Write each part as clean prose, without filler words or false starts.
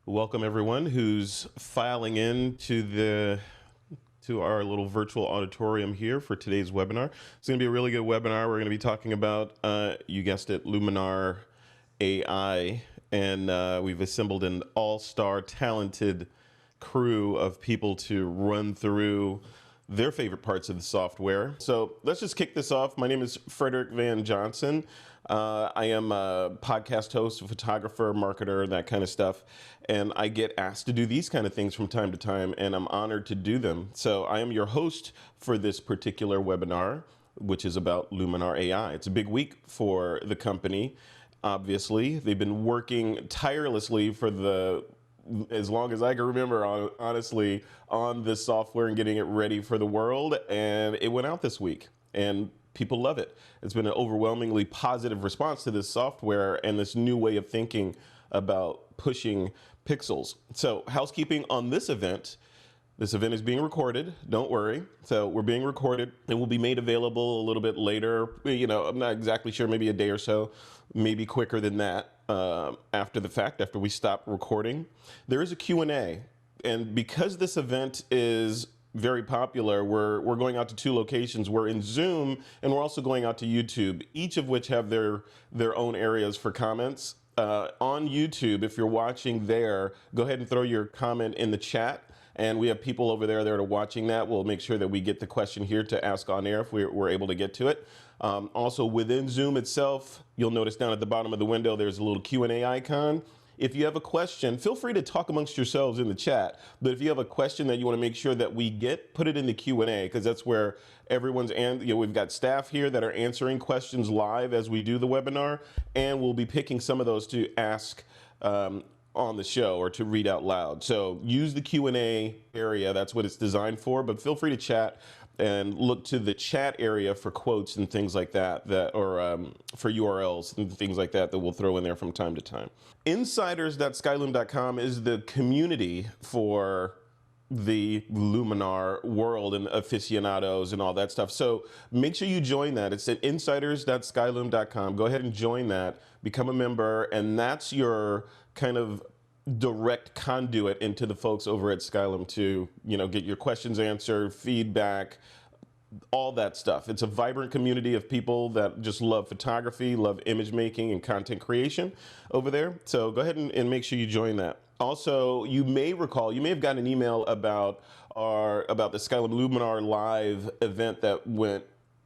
Welcome everyone who's filing in to our little virtual auditorium here for today's webinar. It's going to be a really good webinar. We're going to be talking about, you guessed it, Luminar AI, and we've assembled an all-star talented crew of people to run through their favorite parts of the software. So let's just kick this off. My name is Frederick Van Johnson. I am a podcast host, a photographer, marketer, that kind of stuff. And I get asked to do these kind of things from time to time, and I'm honored to do them. So I am your host for this particular webinar, which is about Luminar AI. It's a big week for the company. Obviously, they've been working tirelessly for as long as I can remember, honestly, on this software and getting it ready for the world. And it went out this week, and people love it. It's been an overwhelmingly positive response to this software and this new way of thinking about pushing pixels. So, housekeeping on this event. This event is being recorded, don't worry. So we're being recorded. It will be made available a little bit later. You know, I'm not exactly sure, maybe a day or so, maybe quicker than that, after the fact, after we stop recording. There is a Q&A, and because this event is very popular, we're going out to two locations. We're in Zoom, and we're also going out to YouTube, each of which have their own areas for comments. On YouTube, if you're watching there, go ahead and throw your comment in the chat. And we have people over there that are watching that. We'll make sure that we get the question here to ask on air if we're able to get to it. Also within Zoom itself, you'll notice down at the bottom of the window, there's a little Q&A icon. If you have a question, feel free to talk amongst yourselves in the chat. But if you have a question that you want to make sure that we get, put it in the Q&A, because that's where everyone's, and we've got staff here that are answering questions live as we do the webinar, and we'll be picking some of those to ask on the show or to read out loud. So use the Q&A area. That's what it's designed for, but feel free to chat and look to the chat area for quotes and things like that, or for URLs and things like that we'll throw in there from time to time. Insiders.skyloom.com is the community for the Luminar world and aficionados and all that stuff. So make sure you join that. It's at insiders.skyloom.com. Go ahead and join that, become a member, and that's your kind of direct conduit into the folks over at Skyloom to, get your questions answered, feedback, all that stuff. It's a vibrant community of people that just love photography, love image making and content creation over there. So go ahead and make sure you join that. Also, you may recall, you may have gotten an email about the Skyloom Luminar Live event that went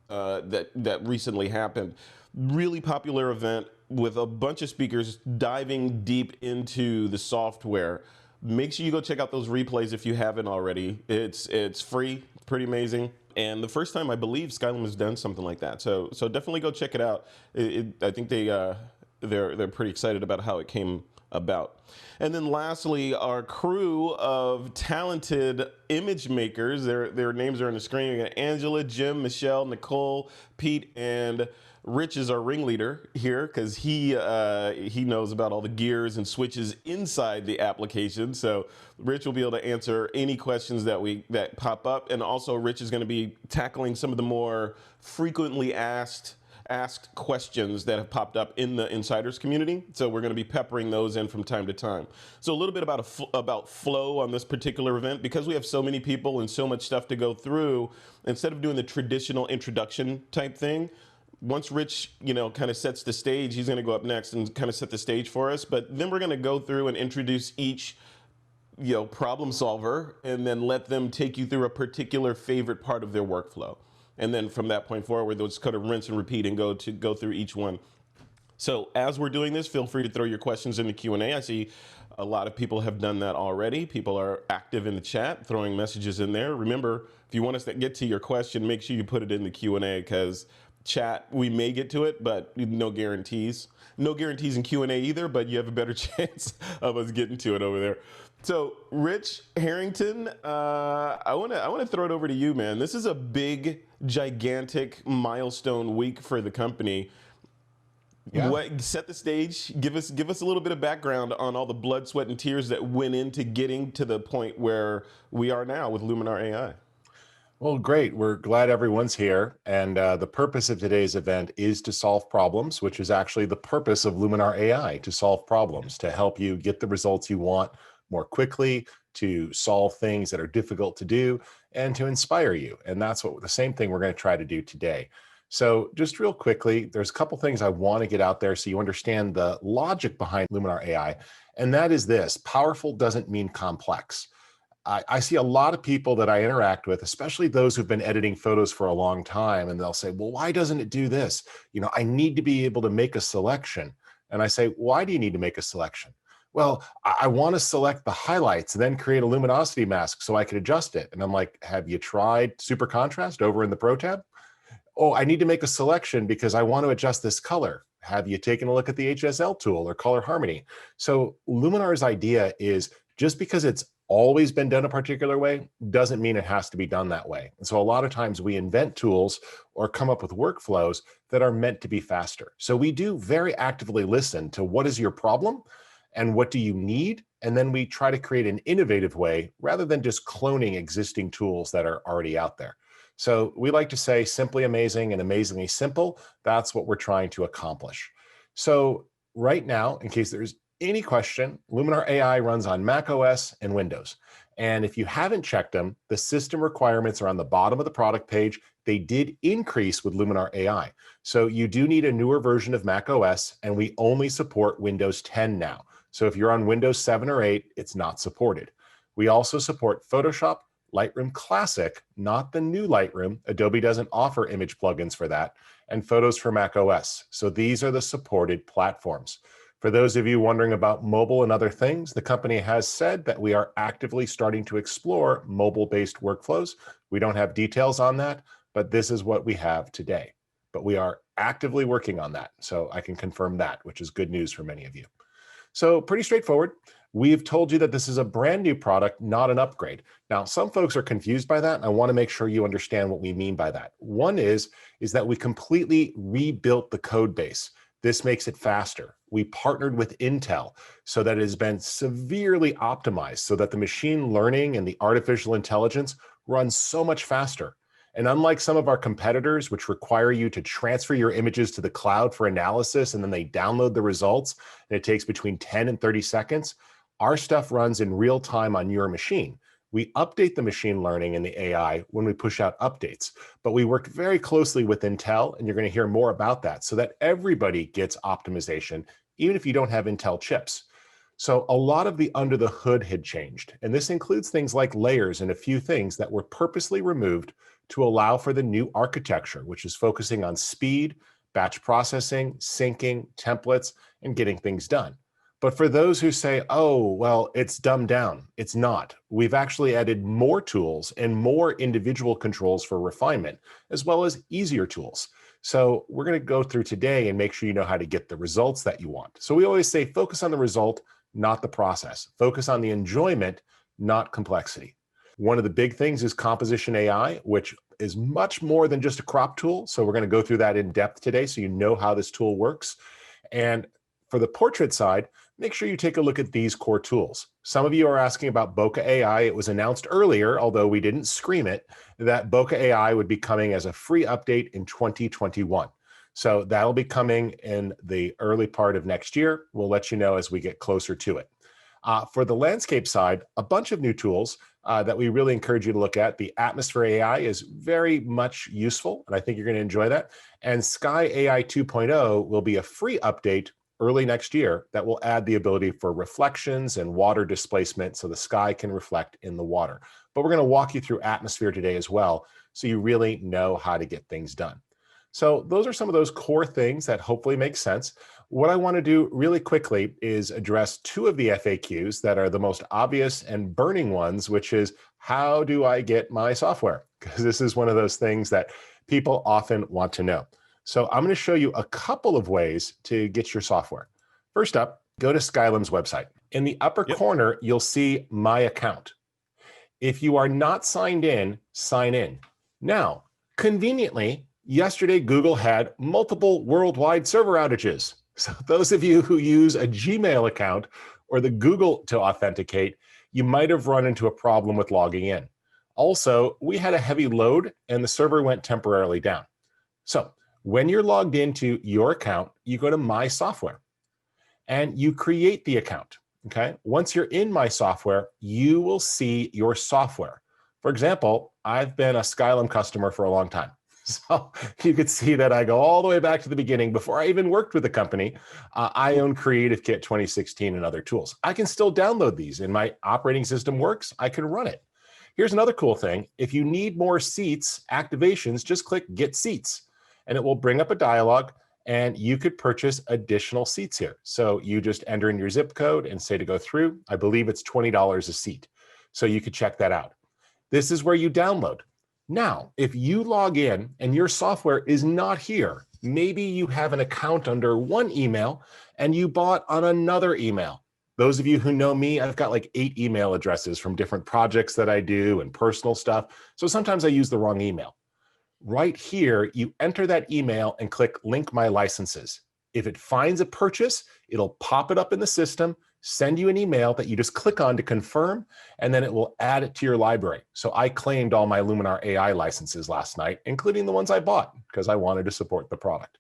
that recently happened. Really popular event with a bunch of speakers diving deep into the software. Make sure you go check out those replays if you haven't already. It's free, it's pretty amazing. And the first time I believe Skyloom has done something like that. So definitely go check it out. I think they're pretty excited about how it came about. And then lastly, our crew of talented image makers, their names are on the screen. We got Angela, Jim, Michelle, Nicole, Pete, and Rich is our ringleader here because he knows about all the gears and switches inside the application. So Rich will be able to answer any questions that pop up, and also Rich is going to be tackling some of the more frequently asked questions that have popped up in the insiders community. So we're going to be peppering those in from time to time. So a little bit about flow on this particular event. Because we have so many people and so much stuff to go through, instead of doing the traditional introduction type thing, once Rich, kind of sets the stage, he's going to go up next and kind of set the stage for us. But then we're going to go through and introduce each problem solver, and then let them take you through a particular favorite part of their workflow. And then from that point forward, they'll just kind of rinse and repeat and go through each one. So as we're doing this, feel free to throw your questions in the Q&A. I see a lot of people have done that already. People are active in the chat, throwing messages in there. Remember, if you want us to get to your question, make sure you put it in the Q&A, because chat, we may get to it, but no guarantees. No guarantees in Q&A either, but you have a better chance of us getting to it over there. So, Rich Harrington, I want to throw it over to you, man. This is a big, gigantic milestone week for the company. Yeah. Set the stage. Give us a little bit of background on all the blood, sweat, and tears that went into getting to the point where we are now with Luminar AI. Well, great. We're glad everyone's here. And the purpose of today's event is to solve problems, which is actually the purpose of Luminar AI, to solve problems, to help you get the results you want more quickly, to solve things that are difficult to do, and to inspire you. And that's what the same thing we're going to try to do today. So, just real quickly, there's a couple things I want to get out there so you understand the logic behind Luminar AI. And that is this: powerful doesn't mean complex. I see a lot of people that I interact with, especially those who've been editing photos for a long time, and they'll say, well, why doesn't it do this? I need to be able to make a selection. And I say, why do you need to make a selection? Well, I want to select the highlights and then create a luminosity mask so I can adjust it. And I'm like, have you tried super contrast over in the Pro tab? Oh, I need to make a selection because I want to adjust this color. Have you taken a look at the HSL tool or color harmony? So Luminar's idea is just because it's always been done a particular way doesn't mean it has to be done that way. And so a lot of times we invent tools or come up with workflows that are meant to be faster. So we do very actively listen to what is your problem and what do you need? And then we try to create an innovative way rather than just cloning existing tools that are already out there. So we like to say simply amazing and amazingly simple. That's what we're trying to accomplish. So right now, in case there's any question, Luminar AI runs on Mac OS and Windows. And if you haven't checked them, the system requirements are on the bottom of the product page. They did increase with Luminar AI. So you do need a newer version of Mac OS, and we only support Windows 10 now. So if you're on Windows 7 or 8, it's not supported. We also support Photoshop, Lightroom Classic, not the new Lightroom. Adobe doesn't offer image plugins for that, and Photos for Mac OS. So these are the supported platforms. For those of you wondering about mobile and other things, the company has said that we are actively starting to explore mobile-based workflows. We don't have details on that, but this is what we have today. But we are actively working on that, so I can confirm that, which is good news for many of you. So pretty straightforward. We've told you that this is a brand new product, not an upgrade. Now, some folks are confused by that, and I want to make sure you understand what we mean by that. One is that we completely rebuilt the code base. This makes it faster. We partnered with Intel so that it has been severely optimized so that the machine learning and the artificial intelligence runs so much faster. And unlike some of our competitors, which require you to transfer your images to the cloud for analysis and then they download the results, and it takes between 10 and 30 seconds, our stuff runs in real time on your machine. We update the machine learning and the AI when we push out updates, but we worked very closely with Intel, and you're going to hear more about that so that everybody gets optimization, even if you don't have Intel chips. So a lot of the under the hood had changed, and this includes things like layers and a few things that were purposely removed to allow for the new architecture, which is focusing on speed, batch processing, syncing, templates, and getting things done. But for those who say, oh, well, it's dumbed down, it's not. We've actually added more tools and more individual controls for refinement, as well as easier tools. So we're going to go through today and make sure you know how to get the results that you want. So we always say focus on the result, not the process. Focus on the enjoyment, not complexity. One of the big things is composition AI, which is much more than just a crop tool. So we're going to go through that in depth today so you know how this tool works. And for the portrait side, make sure you take a look at these core tools. Some of you are asking about Bokeh AI. It was announced earlier, although we didn't scream it, that Bokeh AI would be coming as a free update in 2021. So that'll be coming in the early part of next year. We'll let you know as we get closer to it. For the landscape side, a bunch of new tools that we really encourage you to look at. The Atmosphere AI is very much useful, and I think you're going to enjoy that. And Sky AI 2.0 will be a free update early next year that will add the ability for reflections and water displacement so the sky can reflect in the water. But we're going to walk you through Atmosphere today as well, so you really know how to get things done. So those are some of those core things that hopefully make sense. What I want to do really quickly is address two of the FAQs that are the most obvious and burning ones, which is how do I get my software? Because this is one of those things that people often want to know. So I'm going to show you a couple of ways to get your software. First up, go to Skylum's website. In the upper Yep. corner, you'll see My Account. If you are not signed in, sign in. Now, conveniently, yesterday Google had multiple worldwide server outages. So those of you who use a Gmail account or the Google to authenticate, you might have run into a problem with logging in. Also, we had a heavy load and the server went temporarily down. So when you're logged into your account, you go to My Software and you create the account. Okay. Once you're in My Software, you will see your software. For example, I've been a Skylum customer for a long time. So you could see that I go all the way back to the beginning before I even worked with the company. I own Creative Kit 2016 and other tools. I can still download these and my operating system works. I can run it. Here's another cool thing. If you need more seats, activations, just click Get Seats and it will bring up a dialog and you could purchase additional seats here. So you just enter in your zip code and say to go through. I believe it's $20 a seat. So you could check that out. This is where you download. Now, if you log in and your software is not here, maybe you have an account under one email and you bought on another email. Those of you who know me, I've got like 8 email addresses from different projects that I do and personal stuff. So sometimes I use the wrong email. Right here, you enter that email and click Link My Licenses. If it finds a purchase, it'll pop it up in the system, send you an email that you just click on to confirm, and then it will add it to your library. So I claimed all my Luminar AI licenses last night, including the ones I bought because I wanted to support the product.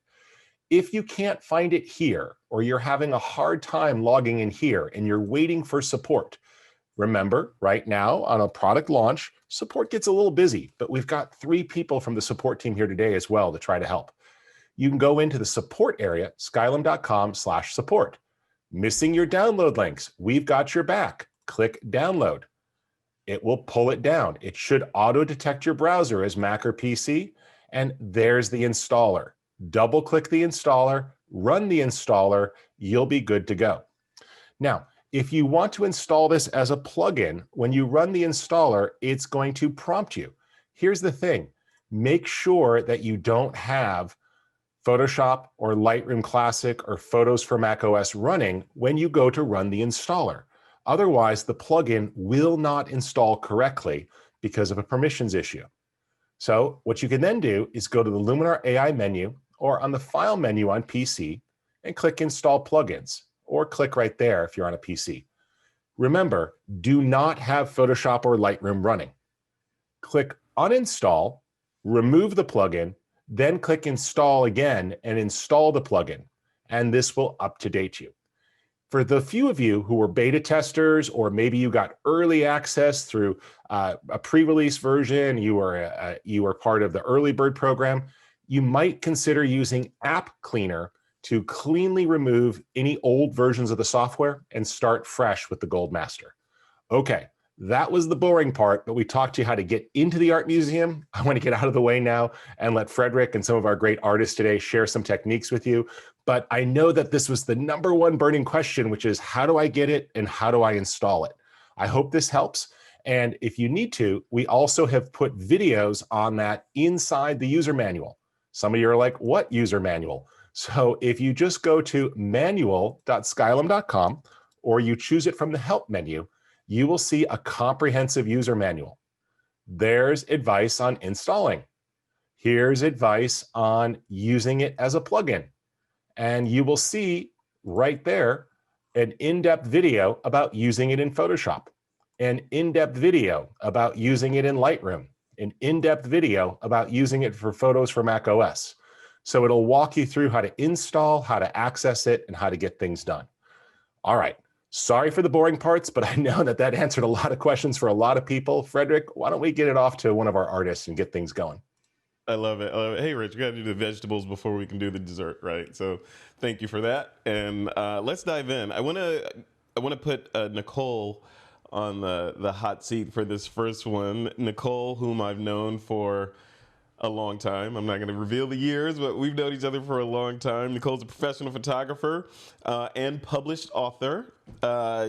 If you can't find it here, or you're having a hard time logging in here and you're waiting for support, remember, right now on a product launch, support gets a little busy, but we've got 3 people from the support team here today as well to try to help. You can go into the support area, skylum.com/support. Missing your download links, we've got your back. Click download. It will pull it down. It should auto detect your browser as Mac or PC. And there's the installer. Double click the installer, run the installer, you'll be good to go. Now, if you want to install this as a plugin, when you run the installer, it's going to prompt you. Here's the thing. Make sure that you don't have Photoshop or Lightroom Classic or Photos for macOS running when you go to run the installer. Otherwise, the plugin will not install correctly because of a permissions issue. So what you can then do is go to the Luminar AI menu or on the File menu on PC and click Install Plugins, or click right there if you're on a PC. Remember, do not have Photoshop or Lightroom running. Click Uninstall, remove the plugin, then click Install again and install the plugin, and this will up-to-date you. For the few of you who were beta testers, or maybe you got early access through a pre-release version, you were part of the early bird program, you might consider using App Cleaner to cleanly remove any old versions of the software and start fresh with the Gold Master. Okay, that was the boring part, but we talked to you how to get into the art museum. I want to get out of the way now and let Frederick and some of our great artists today share some techniques with you. But I know that this was the #1 burning question, which is how do I get it and how do I install it? I hope this helps. And if you need to, we also have put videos on that inside the user manual. Some of you are like, what user manual? So if you just go to manual.skylum.com or you choose it from the help menu, you will see a comprehensive user manual. There's advice on installing. Here's advice on using it as a plugin. And you will see right there an in-depth video about using it in Photoshop, an in-depth video about using it in Lightroom, an in-depth video about using it for Photos for macOS. So it'll walk you through how to install, how to access it, and how to get things done. All right. Sorry for the boring parts, but I know that that answered a lot of questions for a lot of people. Frederick, why don't we get it off to one of our artists and get things going? I love it. I love it. Hey, Rich, we got to do the vegetables before we can do the dessert, right? So, thank you for that. And let's dive in. I want to put Nicole on the hot seat for this first one. Nicole, whom I've known for a long time. I'm not going to reveal the years, but we've known each other for a long time. Nicole's a professional photographer and published author.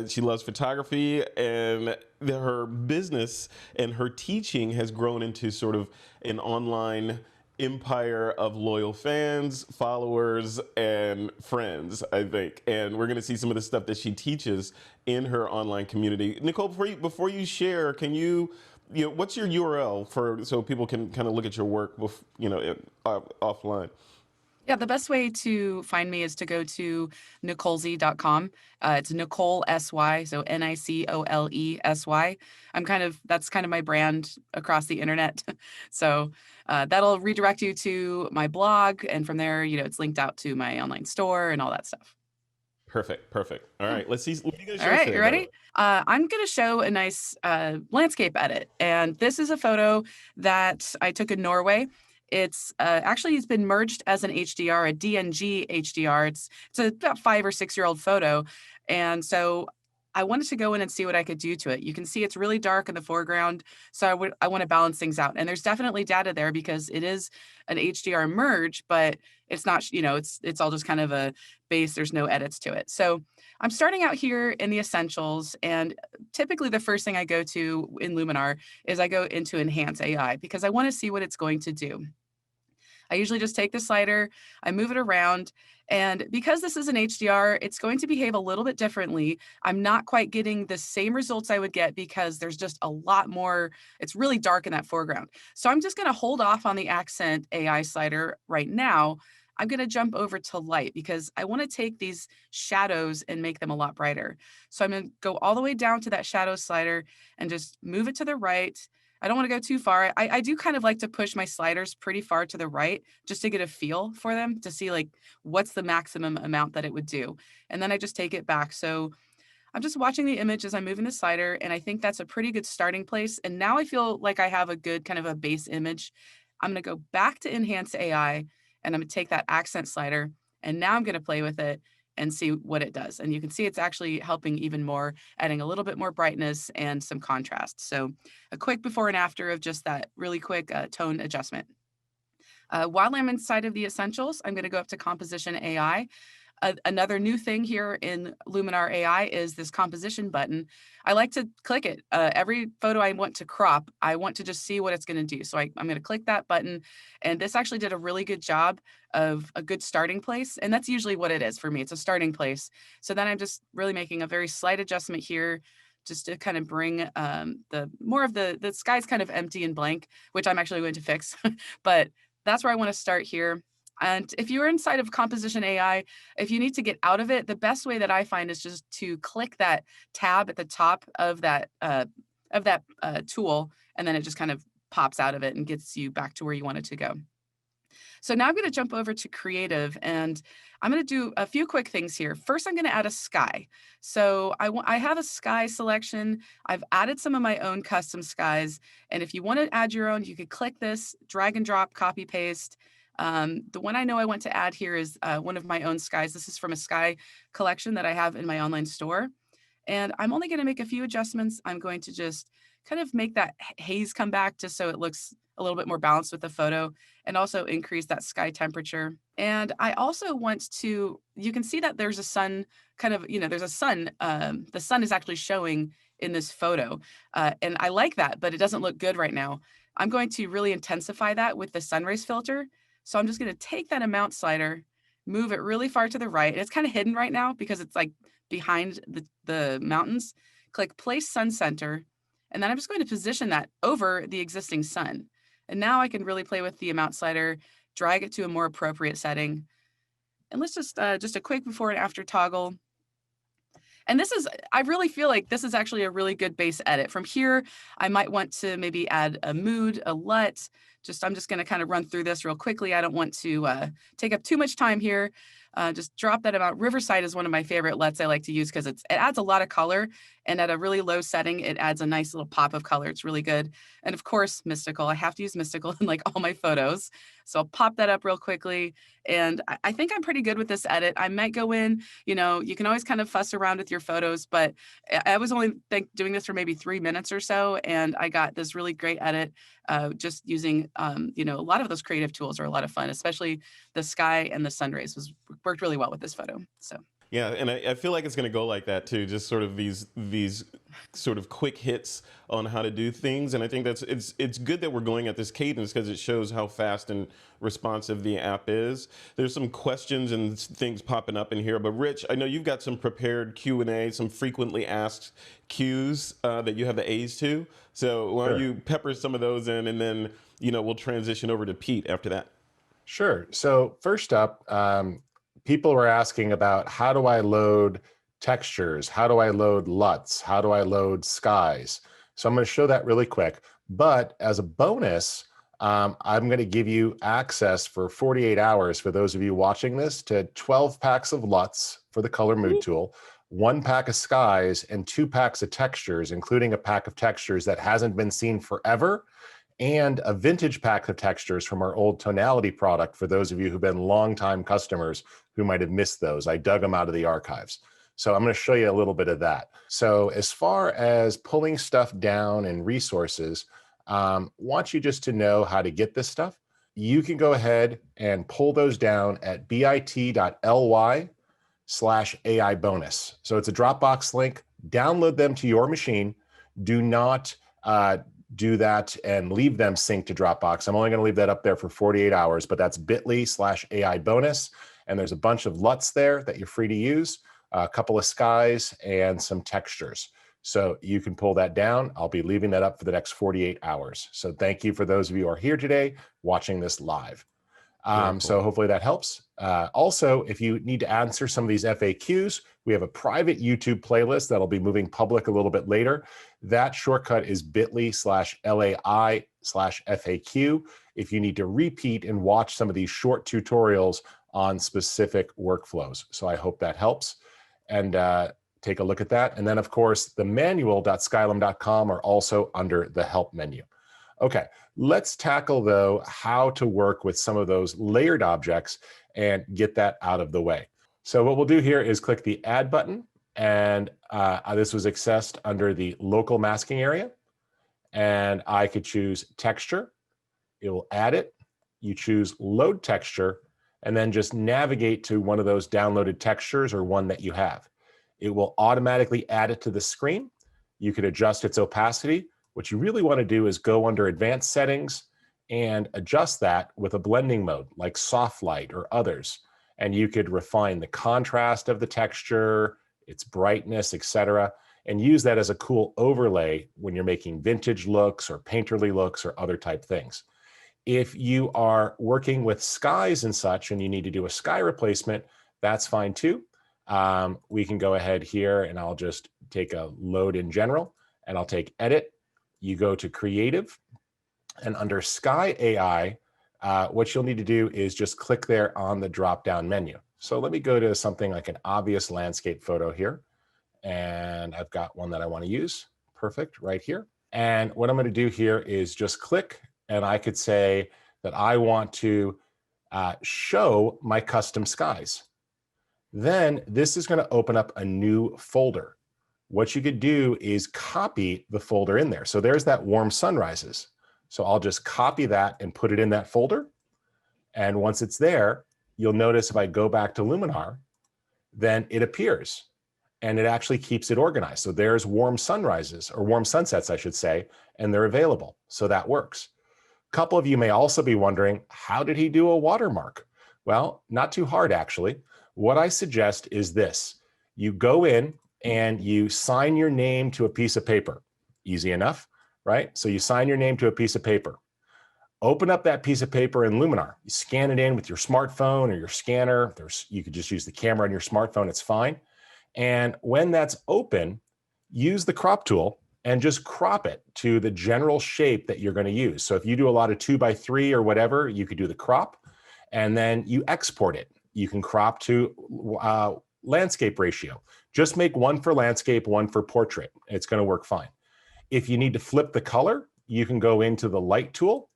She loves photography, and her business and her teaching has grown into sort of an online empire of loyal fans, followers, and friends, I think. And we're going to see some of the stuff that she teaches in her online community. Nicole, before you share, can you what's your URL so people can kind of look at your work, offline? Yeah, the best way to find me is to go to nicolesy.com. It's Nicole SY, so NICOLESY. That's kind of my brand across the internet. So that'll redirect you to my blog. And from there, it's linked out to my online store and all that stuff. Perfect, perfect. All Yeah. right, let's see. What are you going to All show us right, you today, by the ready? way? I'm going to show a nice landscape edit. And this is a photo that I took in Norway. It's been merged as an HDR, a DNG HDR. It's a about 5 or 6 year old photo. And so I wanted to go in and see what I could do to it. You can see it's really dark in the foreground. So I want to balance things out. And there's definitely data there because it is an HDR merge, but it's not, it's all just kind of a base. There's no edits to it. So I'm starting out here in the essentials, and typically the first thing I go to in Luminar is I go into Enhance AI because I want to see what it's going to do. I usually just take the slider, I move it around, and because this is an HDR, it's going to behave a little bit differently. I'm not quite getting the same results I would get because there's just a lot more, it's really dark in that foreground. So I'm just going to hold off on the accent AI slider right now. I'm going to jump over to light because I want to take these shadows and make them a lot brighter. So I'm going to go all the way down to that shadow slider and just move it to the right. I don't want to go too far. I do kind of like to push my sliders pretty far to the right just to get a feel for them to see like what's the maximum amount that it would do. And then I just take it back. So I'm just watching the image as I'm moving the slider, and I think that's a pretty good starting place. And now I feel like I have a good kind of a base image. I'm going to go back to Enhance AI, and I'm going to take that accent slider, and now I'm going to play with it and see what it does. And you can see it's actually helping even more, adding a little bit more brightness and some contrast. So a quick before and after of just that really quick tone adjustment. While I'm inside of the essentials, I'm going to go up to Composition AI. Another new thing here in Luminar AI is this composition button. I like to click it. Every photo I want to crop, I want to just see what it's going to do. So I'm going to click that button. And this actually did a really good job of a good starting place. And that's usually what it is for me. It's a starting place. So then I'm just really making a very slight adjustment here just to kind of bring the sky's kind of empty and blank, which I'm actually going to fix. But that's where I want to start here. And if you're inside of Composition AI, if you need to get out of it, the best way that I find is just to click that tab at the top of that tool, and then it just kind of pops out of it and gets you back to where you want it to go. So now I'm going to jump over to creative, and I'm going to do a few quick things here. First, I'm going to add a sky. So I have a sky selection. I've added some of my own custom skies. And if you want to add your own, you could click this, drag and drop, copy paste. The one I know I want to add here is one of my own skies. This is from a sky collection that I have in my online store. And I'm only going to make a few adjustments. I'm going to just kind of make that haze come back just so it looks a little bit more balanced with the photo, and also increase that sky temperature. And I also want to, you can see that there's a sun kind of, there's a sun. The sun is actually showing in this photo. And I like that, but it doesn't look good right now. I'm going to really intensify that with the sun rays filter. So I'm just going to take that amount slider, move it really far to the right. It's kind of hidden right now because it's like behind the mountains. Click place sun center. And then I'm just going to position that over the existing sun. And now I can really play with the amount slider, drag it to a more appropriate setting. And let's just a quick before and after toggle. And I really feel like this is actually a really good base edit. From here, I might want to maybe add a mood, a LUT. I'm just going to kind of run through this real quickly. I don't want to take up too much time here. Just drop that about. Riverside is one of my favorite LUTs I like to use because it adds a lot of color, and at a really low setting, it adds a nice little pop of color. It's really good. And of course, Mystical. I have to use Mystical in like all my photos. So I'll pop that up real quickly. And I think I'm pretty good with this edit. I might go in, you can always kind of fuss around with your photos, but I was only doing this for maybe 3 minutes or so, and I got this really great edit just using, a lot of those creative tools are a lot of fun, especially the sky and the sun rays worked really well with this photo. So. Yeah, and I feel like it's going to go like that too. Just sort of these sort of quick hits on how to do things, and I think it's good that we're going at this cadence because it shows how fast and responsive the app is. There's some questions and things popping up in here, but Rich, I know you've got some prepared Q&A, some frequently asked Qs that you have the A's to. So why don't Sure. you pepper some of those in, and then we'll transition over to Pete after that. Sure. So first up, people were asking about how do I load textures? How do I load LUTs? How do I load skies? So I'm going to show that really quick. But as a bonus, I'm going to give you access for 48 hours for those of you watching this to 12 packs of LUTs for the color mood tool, 1 pack of skies, and 2 packs of textures, including a pack of textures that hasn't been seen forever, and a vintage pack of textures from our old tonality product for those of you who've been longtime customers who might have missed those. I dug them out of the archives. So I'm going to show you a little bit of that. So as far as pulling stuff down and resources, want you just to know how to get this stuff. You can go ahead and pull those down at bit.ly/AI bonus. So it's a Dropbox link. Download them to your machine. Do not do that and leave them synced to Dropbox. I'm only going to leave that up there for 48 hours, but that's bit.ly/AI bonus. And there's a bunch of LUTs there that you're free to use, a couple of skies, and some textures. So you can pull that down. I'll be leaving that up for the next 48 hours. So thank you for those of you who are here today watching this live. So hopefully that helps. Also, if you need to answer some of these FAQs, we have a private YouTube playlist that'll be moving public a little bit later. That shortcut is bit.ly/LAI/FAQ. If you need to repeat and watch some of these short tutorials on specific workflows. So I hope that helps. And take a look at that. And then, of course, the manual.skylum.com are also under the help menu. Okay, let's tackle, though, how to work with some of those layered objects and get that out of the way. So what we'll do here is click the Add button, and this was accessed under the local masking area. And I could choose Texture. It will add it. You choose Load Texture, and then just navigate to one of those downloaded textures or one that you have. It will automatically add it to the screen. You could adjust its opacity. What you really want to do is go under Advanced Settings and adjust that with a blending mode like Soft Light or others. And you could refine the contrast of the texture, its brightness, etc., and use that as a cool overlay when you're making vintage looks or painterly looks or other type things. If you are working with skies and such and you need to do a sky replacement, that's fine too. We can go ahead here and I'll just take a load in general and I'll take Edit. You go to Creative, and under Sky AI, what you'll need to do is just click there on the drop-down menu. So let me go to something like an obvious landscape photo here, and I've got one that I want to use. Perfect, right here. And what I'm going to do here is just click, and I could say that I want to show my custom skies. Then this is going to open up a new folder. What you could do is copy the folder in there. So there's that warm sunrises. So I'll just copy that and put it in that folder. And once it's there, you'll notice if I go back to Luminar, then it appears and it actually keeps it organized. So there's warm sunrises or warm sunsets, I should say, and they're available. So that works. A couple of you may also be wondering, how did he do a watermark? Well, not too hard, actually. What I suggest is this. You go in and you sign your name to a piece of paper. Easy enough, right? So you sign your name to a piece of paper. Open up that piece of paper in Luminar. You scan it in with your smartphone or your scanner. You could just use the camera on your smartphone. It's fine. And when that's open, use the crop tool and just crop it to the general shape that you're going to use. So if you do a lot of 2x3 or whatever, you could do the crop, and then you export it. You can crop to landscape ratio. Just make one for landscape, one for portrait. It's going to work fine. If you need to flip the color, you can go into the light tool,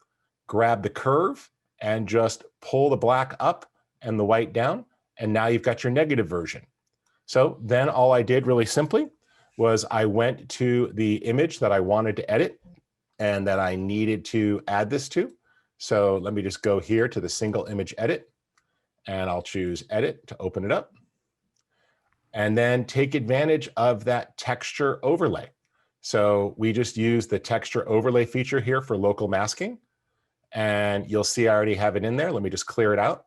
grab the curve, and just pull the black up and the white down. And now you've got your negative version. So then all I did really simply was I went to the image that I wanted to edit and that I needed to add this to. So let me just go here to the single image edit, and I'll choose edit to open it up. And then take advantage of that texture overlay. So we just use the texture overlay feature here for local masking. And you'll see I already have it in there. Let me just clear it out.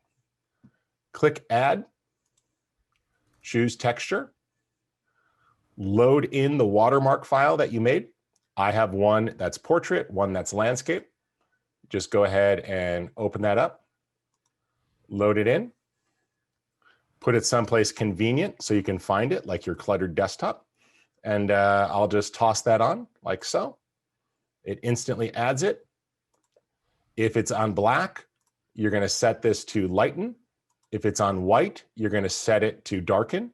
Click Add, choose Texture, load in the watermark file that you made. I have one that's portrait, one that's landscape. Just go ahead and open that up. load it in, put it someplace convenient so you can find it, like your cluttered desktop. And I'll just toss that on like so. It instantly adds it. If it's on black, you're going to set this to lighten. If it's on white, you're going to set it to darken.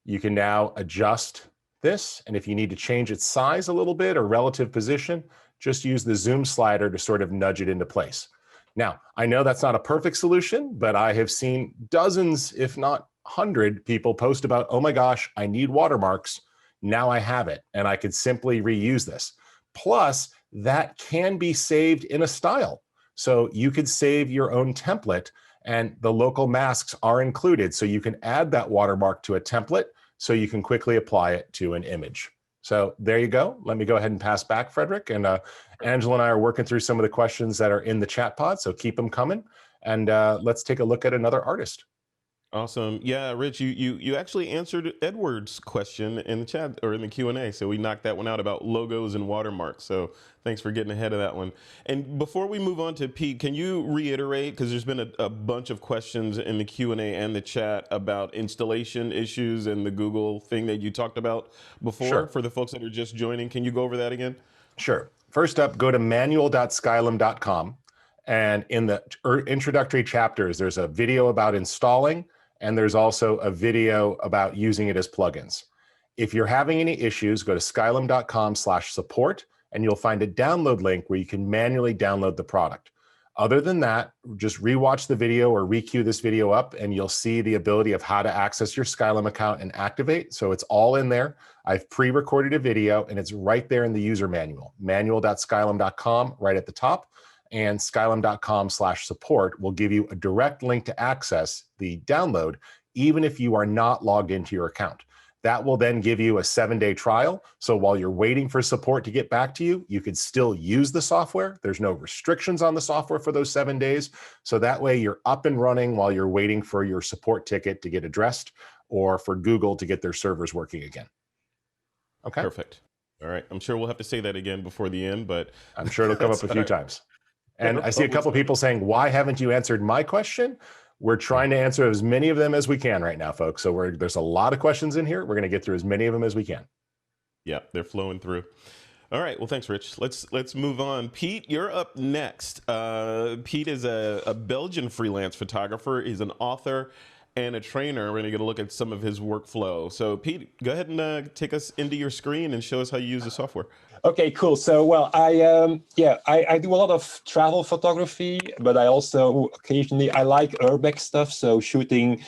You can now adjust this. And if you need to change its size a little bit or relative position, just use the zoom slider to sort of nudge it into place. Now, I know that's not a perfect solution, but I have seen dozens, if not 100 people post about, oh my gosh, I need watermarks. Now I have it, and I could simply reuse this. Plus, that can be saved in a style. So you could save your own template, and the local masks are included. So you can add that watermark to a template so you can quickly apply it to an image. So there you go. Let me go ahead and pass back, Frederick. And Angela and I are working through some of the questions that are in the chat pod, so keep them coming. And let's take a look at another artist. Awesome. Yeah, Rich, you actually answered Edward's question in the chat or in the Q&A. So we knocked that one out about logos and watermarks. So thanks for getting ahead of that one. And before we move on to Pete, can you reiterate, because there's been a bunch of questions in the Q&A and the chat about installation issues and the Google thing that you talked about before. Sure. For the folks that are just joining, can you go over that again? Sure. First up, go to manual.skylum.com. And in the introductory chapters, there's a video about installing, and there's also a video about using it as plugins. If you're having any issues, go to skylum.com/support, and you'll find a download link where you can manually download the product. Other than that, just rewatch the video or requeue this video up, and you'll see the ability of how to access your Skylum account and activate. So it's all in there. I've pre-recorded a video, and it's right there in the user manual, manual.skylum.com, right at the top. And skylum.com/support will give you a direct link to access the download, even if you are not logged into your account. That will then give you a 7-day trial. So while you're waiting for support to get back to you, you can still use the software. There's no restrictions on the software for those 7 days. So that way you're up and running while you're waiting for your support ticket to get addressed or for Google to get their servers working again. Okay. Perfect. All right. I'm sure we'll have to say that again before the end, but I'm sure it'll come up a few times. And I see a couple of people saying, why haven't you answered my question? We're trying to answer as many of them as we can right now, folks. So there's a lot of questions in here. We're going to get through as many of them as we can. Yeah, they're flowing through. All right. Well, thanks, Rich. Let's move on. Pete, you're up next. Pete is a Belgian freelance photographer. He's an author and a trainer. We're going to get a look at some of his workflow. So, Pete, go ahead and take us into your screen and show us how you use the software. Okay, cool. So, well, I do a lot of travel photography, but I also occasionally I like urbex stuff. So shooting,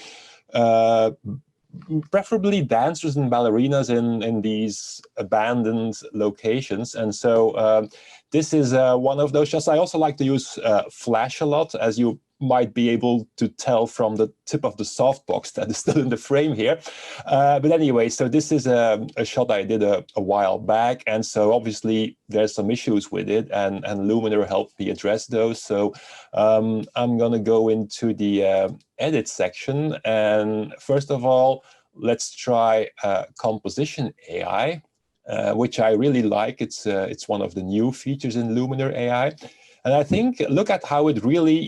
preferably dancers and ballerinas in these abandoned locations. And so this is one of those shots. I also like to use flash a lot, as you might be able to tell from the tip of the softbox that is still in the frame here. But anyway, so this is a shot I did a while back. And so obviously there's some issues with it, and Luminar helped me address those. So I'm going to go into the edit section. And first of all, let's try composition AI, which I really like. It's one of the new features in Luminar AI. And I think, look at how it really,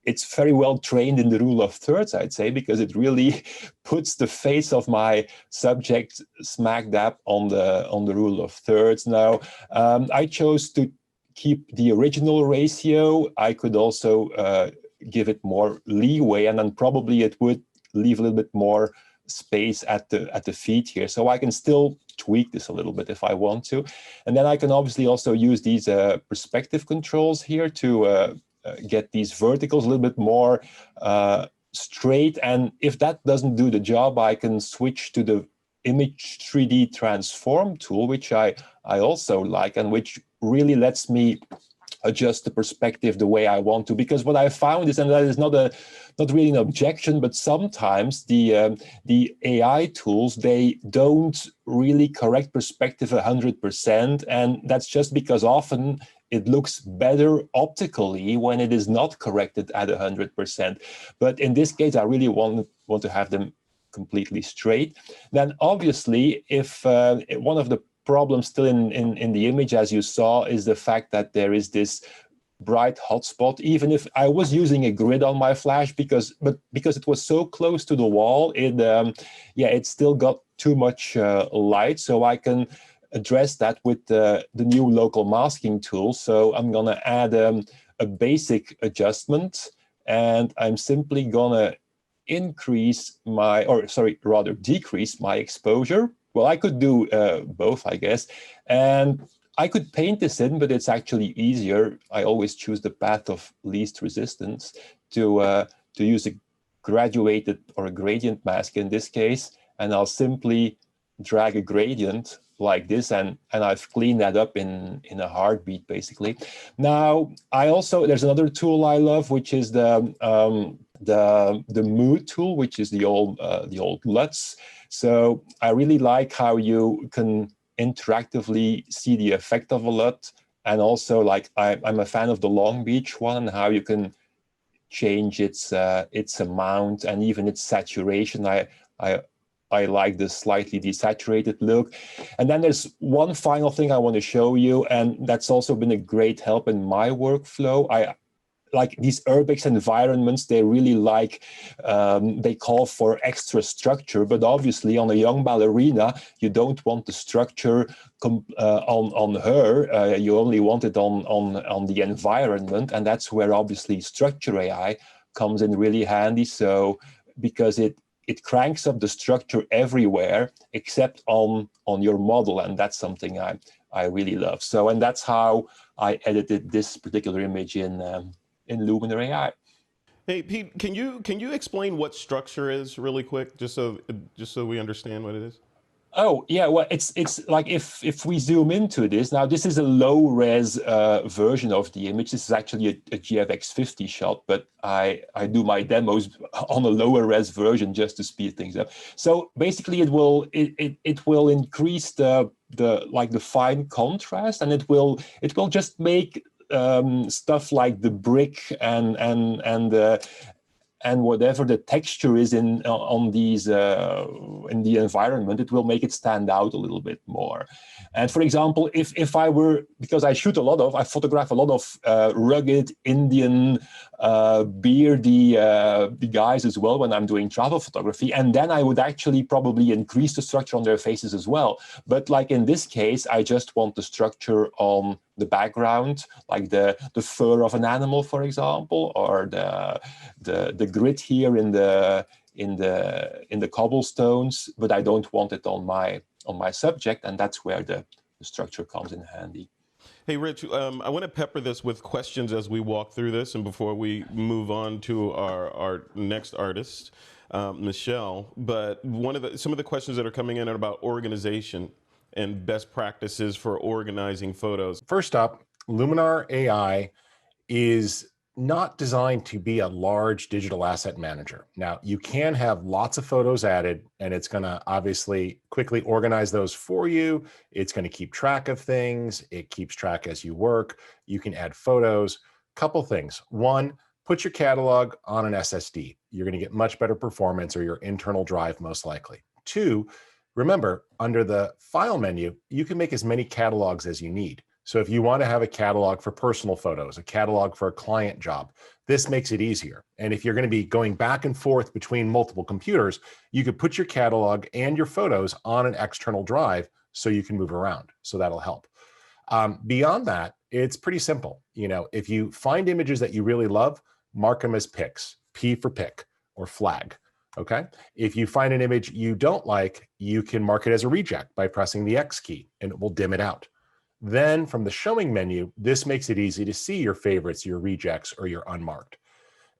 it's very well trained in the rule of thirds, I'd say, because it really puts the face of my subject smack dab on the rule of thirds. Now, I chose to keep the original ratio. I could also give it more leeway, and then probably it would leave a little bit more space at the feet here. So I can still tweak this a little bit if I want to. And then I can obviously also use these perspective controls here to get these verticals a little bit more straight. And if that doesn't do the job, I can switch to the image 3D transform tool, which I also like, and which really lets me adjust the perspective the way I want to. Because what I found is, and that is not really an objection, but sometimes the AI tools, they don't really correct perspective 100%, and that's just because often it looks better optically when it is not corrected at 100%. But in this case, I really want to have them completely straight. Then obviously, if one of the problems still in the image, as you saw, is the fact that there is this bright hotspot, even if I was using a grid on my flash, because it was so close to the wall, it still got too much light. So I can address that with the new local masking tool. So I'm gonna add a basic adjustment, and I'm simply gonna decrease my exposure. Well, I could do both, I guess. And I could paint this in, but it's actually easier. I always choose the path of least resistance to use a graduated or a gradient mask in this case. And I'll simply drag a gradient like this, and I've cleaned that up in a heartbeat, basically. Now, there's another tool I love, which is the mood tool, which is the old LUTs. So I really like how you can interactively see the effect of a LUT, and also like I'm a fan of the Long Beach one, and how you can change its amount and even its saturation. I like the slightly desaturated look. And then there's one final thing I want to show you, and that's also been a great help in my workflow. I like these urbex environments, they really they call for extra structure, but obviously on a young ballerina, you don't want the structure on her, you only want it on the environment, and that's where obviously Structure AI comes in really handy. So because it cranks up the structure everywhere except on your model, and that's something I really love. So, and that's how I edited this particular image in Luminar AI. Hey Pete, can you explain what structure is really quick, just so we understand what it is? Oh yeah, well it's like if we zoom into this now, this is a low res version of the image. This is actually a GFX50 shot, but I do my demos on a lower res version just to speed things up. So basically, it will increase the fine contrast, and it will just make stuff like the brick and whatever the texture is on these in the environment, it will make it stand out a little bit more. And for example, if I were, because I photograph a lot of rugged Indian beardy guys as well when I'm doing travel photography, and then I would actually probably increase the structure on their faces as well. But like in this case, I just want the structure on the background, like the fur of an animal, for example, or the grit here in the cobblestones, but I don't want it on my subject, and that's where the structure comes in handy. Hey, Rich, I want to pepper this with questions as we walk through this, and before we move on to our next artist, Michelle. But some of the questions that are coming in are about organization and best practices for organizing photos. First up, Luminar AI is not designed to be a large digital asset manager. Now, you can have lots of photos added, and it's going to obviously quickly organize those for you. It's going to keep track of things. It keeps track as you work. You can add photos. Couple things. One, put your catalog on an SSD. You're going to get much better performance, or your internal drive most likely. Two, remember, under the File menu, you can make as many catalogs as you need. So if you want to have a catalog for personal photos, a catalog for a client job, this makes it easier. And if you're going to be going back and forth between multiple computers, you could put your catalog and your photos on an external drive so you can move around. So that'll help. Beyond that, it's pretty simple. If you find images that you really love, mark them as pics, P for pic or flag. Okay. If you find an image you don't like, you can mark it as a reject by pressing the X key, and it will dim it out. Then from the showing menu, this makes it easy to see your favorites, your rejects, or your unmarked.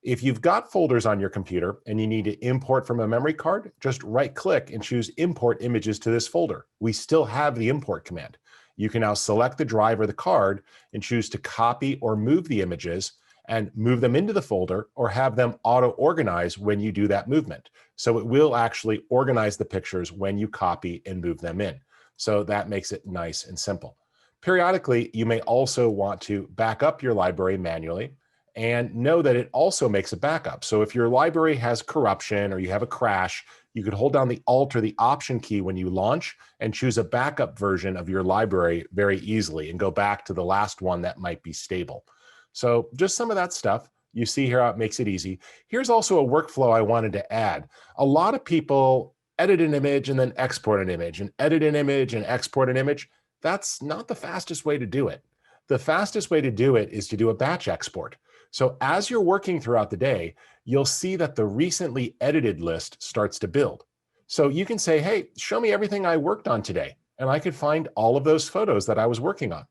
If you've got folders on your computer and you need to import from a memory card, just right click and choose import images to this folder. We still have the import command. You can now select the drive or the card and choose to copy or move the images and move them into the folder, or have them auto-organize when you do that movement. So it will actually organize the pictures when you copy and move them in. So that makes it nice and simple. Periodically, you may also want to back up your library manually, and know that it also makes a backup. So if your library has corruption or you have a crash, you could hold down the Alt or the Option key when you launch and choose a backup version of your library very easily and go back to the last one that might be stable. So just some of that stuff. You see here how it makes it easy. Here's also a workflow I wanted to add. A lot of people edit an image and then export an image, and edit an image and export an image. That's not the fastest way to do it. The fastest way to do it is to do a batch export. So as you're working throughout the day, you'll see that the recently edited list starts to build. So you can say, hey, show me everything I worked on today. And I could find all of those photos that I was working on.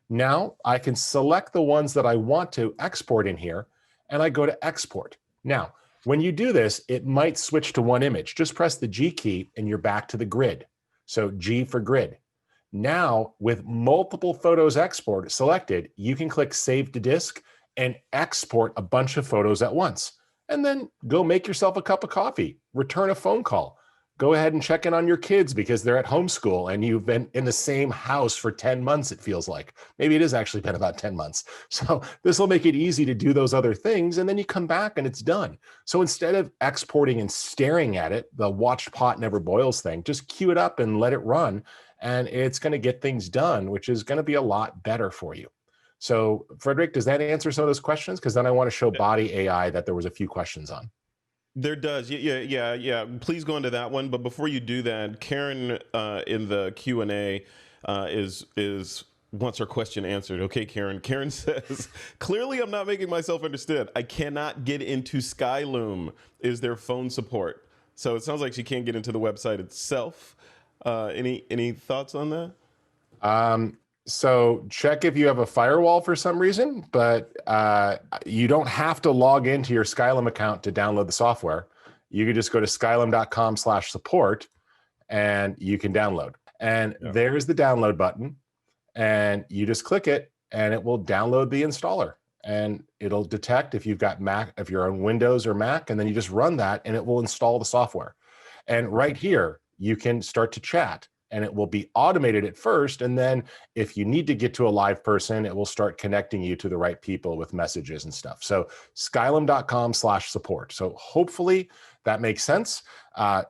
Now I can select the ones that I want to export in here, and I go to export. Now, when you do this, it might switch to one image. Just press the G key and you're back to the grid. So G for grid. Now, with multiple photos selected, you can click Save to Disk and export a bunch of photos at once. And then go make yourself a cup of coffee, return a phone call, go ahead and check in on your kids because they're at homeschool and you've been in the same house for 10 months, it feels like. Maybe it has actually been about 10 months. So this will make it easy to do those other things, and then you come back and it's done. So instead of exporting and staring at it, the watched pot never boils thing, just queue it up and let it run, and it's going to get things done, which is going to be a lot better for you. So Frederick, does that answer some of those questions? Because then I want to show Body AI that there was a few questions on. There does. Yeah. Please go into that one. But before you do that, Karen in the Q&A is wants her question answered. Okay, Karen. Karen says, clearly I'm not making myself understood. I cannot get into Skyloom. Is there phone support? So it sounds like she can't get into the website itself. Any thoughts on that? So check if you have a firewall for some reason, but you don't have to log into your Skylum account to download the software. You can just go to skylum.com/support and you can download. And there's the download button, and you just click it and it will download the installer, and it'll detect if you've got Mac, if you're on Windows or Mac, and then you just run that and it will install the software. And right here, you can start to chat, and it will be automated at first. And then if you need to get to a live person, it will start connecting you to the right people with messages and stuff. So skylum.com/support. So hopefully that makes sense.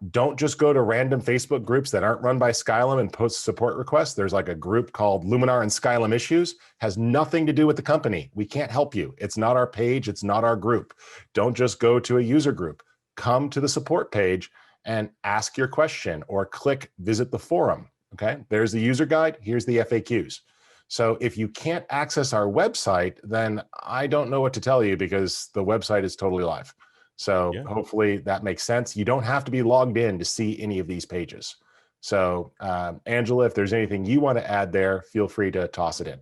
Don't just go to random Facebook groups that aren't run by Skylum and post support requests. There's like a group called Luminar and Skylum Issues. Has nothing to do with the company. We can't help you. It's not our page. It's not our group. Don't just go to a user group. Come to the support page and ask your question, or click visit the forum. Okay, there's the user guide. Here's the FAQs. So if you can't access our website, then I don't know what to tell you, because the website is totally live. So hopefully that makes sense. You don't have to be logged in to see any of these pages. So Angela, if there's anything you want to add there, feel free to toss it in.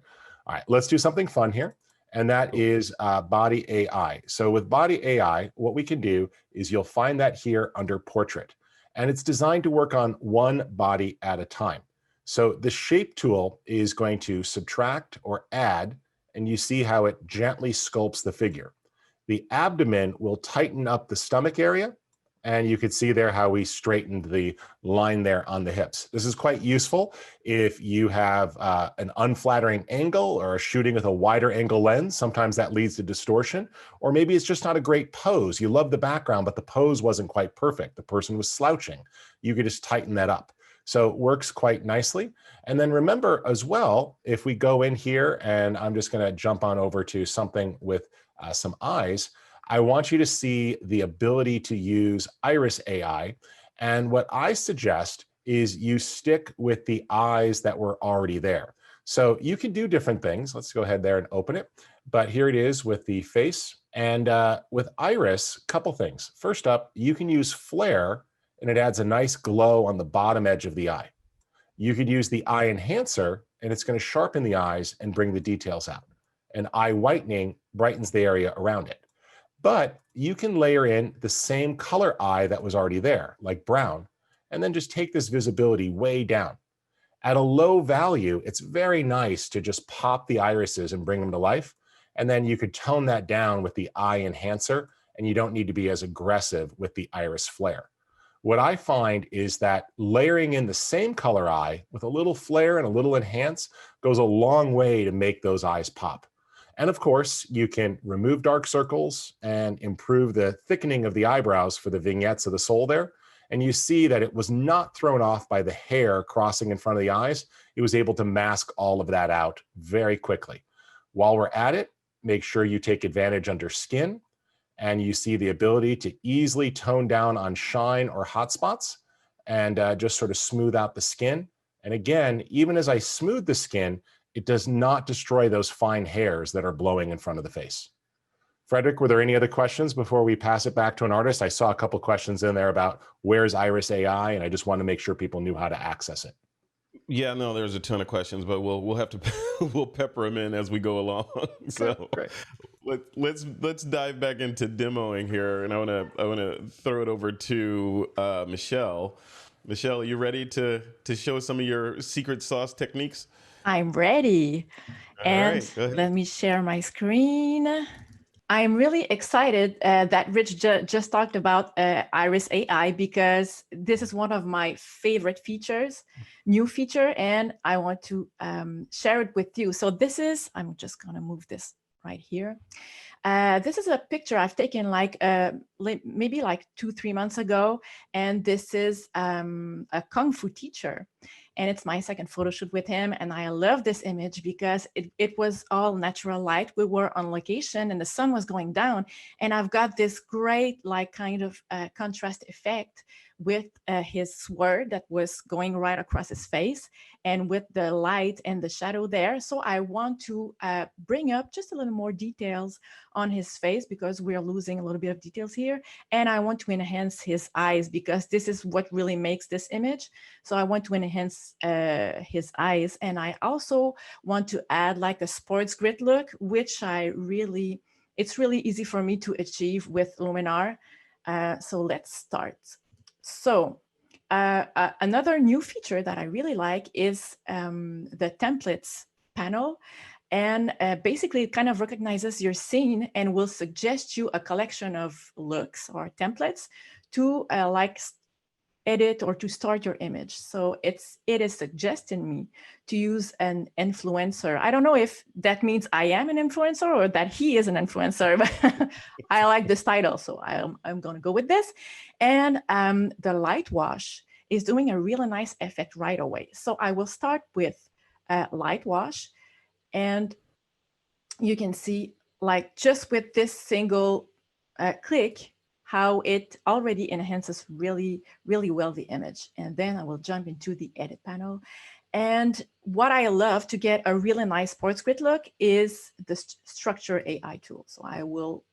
All right, let's do something fun here. And that is Body AI. So with Body AI, what we can do is you'll find that here under Portrait. And it's designed to work on one body at a time. So the Shape tool is going to subtract or add, and you see how it gently sculpts the figure. The abdomen will tighten up the stomach area, and you could see there how we straightened the line there on the hips. This is quite useful if you have an unflattering angle or are shooting with a wider angle lens. Sometimes that leads to distortion, or maybe it's just not a great pose. You love the background, but the pose wasn't quite perfect. The person was slouching. You could just tighten that up. So it works quite nicely. And then remember as well, if we go in here, and I'm just going to jump on over to something with some eyes, I want you to see the ability to use Iris AI. And what I suggest is you stick with the eyes that were already there. So you can do different things. Let's go ahead there and open it. But here it is with the face. And with Iris, a couple things. First up, you can use Flare, and it adds a nice glow on the bottom edge of the eye. You could use the eye enhancer, and it's going to sharpen the eyes and bring the details out. And eye whitening brightens the area around it. But you can layer in the same color eye that was already there, like brown, and then just take this visibility way down. At a low value, it's very nice to just pop the irises and bring them to life. And then you could tone that down with the eye enhancer, and you don't need to be as aggressive with the iris flare. What I find is that layering in the same color eye with a little flare and a little enhance goes a long way to make those eyes pop. And of course, you can remove dark circles and improve the thickening of the eyebrows for the vignettes of the soul there. And you see that it was not thrown off by the hair crossing in front of the eyes. It was able to mask all of that out very quickly. While we're at it, make sure you take advantage under skin, and you see the ability to easily tone down on shine or hot spots and just sort of smooth out the skin. And again, even as I smooth the skin, it does not destroy those fine hairs that are blowing in front of the face. Frederick, were there any other questions before we pass it back to an artist? I saw a couple questions in there about where's Iris AI, and I just want to make sure people knew how to access it. Yeah, no, there's a ton of questions, but we'll have to we'll pepper them in as we go along. So Great. let's dive back into demoing here, and I wanna throw it over to Michelle. Michelle, are you ready to show some of your secret sauce techniques? I'm ready. All And right, go ahead. let me share my screen. I'm really excited that Rich just talked about Iris AI, because this is one of my favorite features, new feature, and I want to share it with you. So this is, I'm just gonna move this right here. This is a picture I've taken like maybe like 2-3 months ago, and this is a Kung Fu teacher, and it's my second photo shoot with him. And I love this image because it was all natural light. We were on location and the sun was going down, and I've got this great like kind of contrast effect with his sword that was going right across his face, and with the light and the shadow there. So I want to bring up just a little more details on his face, because we're losing a little bit of details here. And I want to enhance his eyes, because this is what really makes this image. So I want to enhance his eyes. And I also want to add like a sports grid look, which it's really easy for me to achieve with Luminar. So let's start. So another new feature that I really like is the templates panel. And basically, it kind of recognizes your scene and will suggest you a collection of looks or templates to like edit or to start your image. So it is suggesting me to use an influencer. I don't know if that means I am an influencer or that he is an influencer, but I like this title, so I'm going to go with this. And the light wash is doing a really nice effect right away. So I will start with light wash. And you can see like just with this single click, how it already enhances really, really well the image. And then I will jump into the edit panel. And what I love to get a really nice sports grid look is the structure AI tool. So I will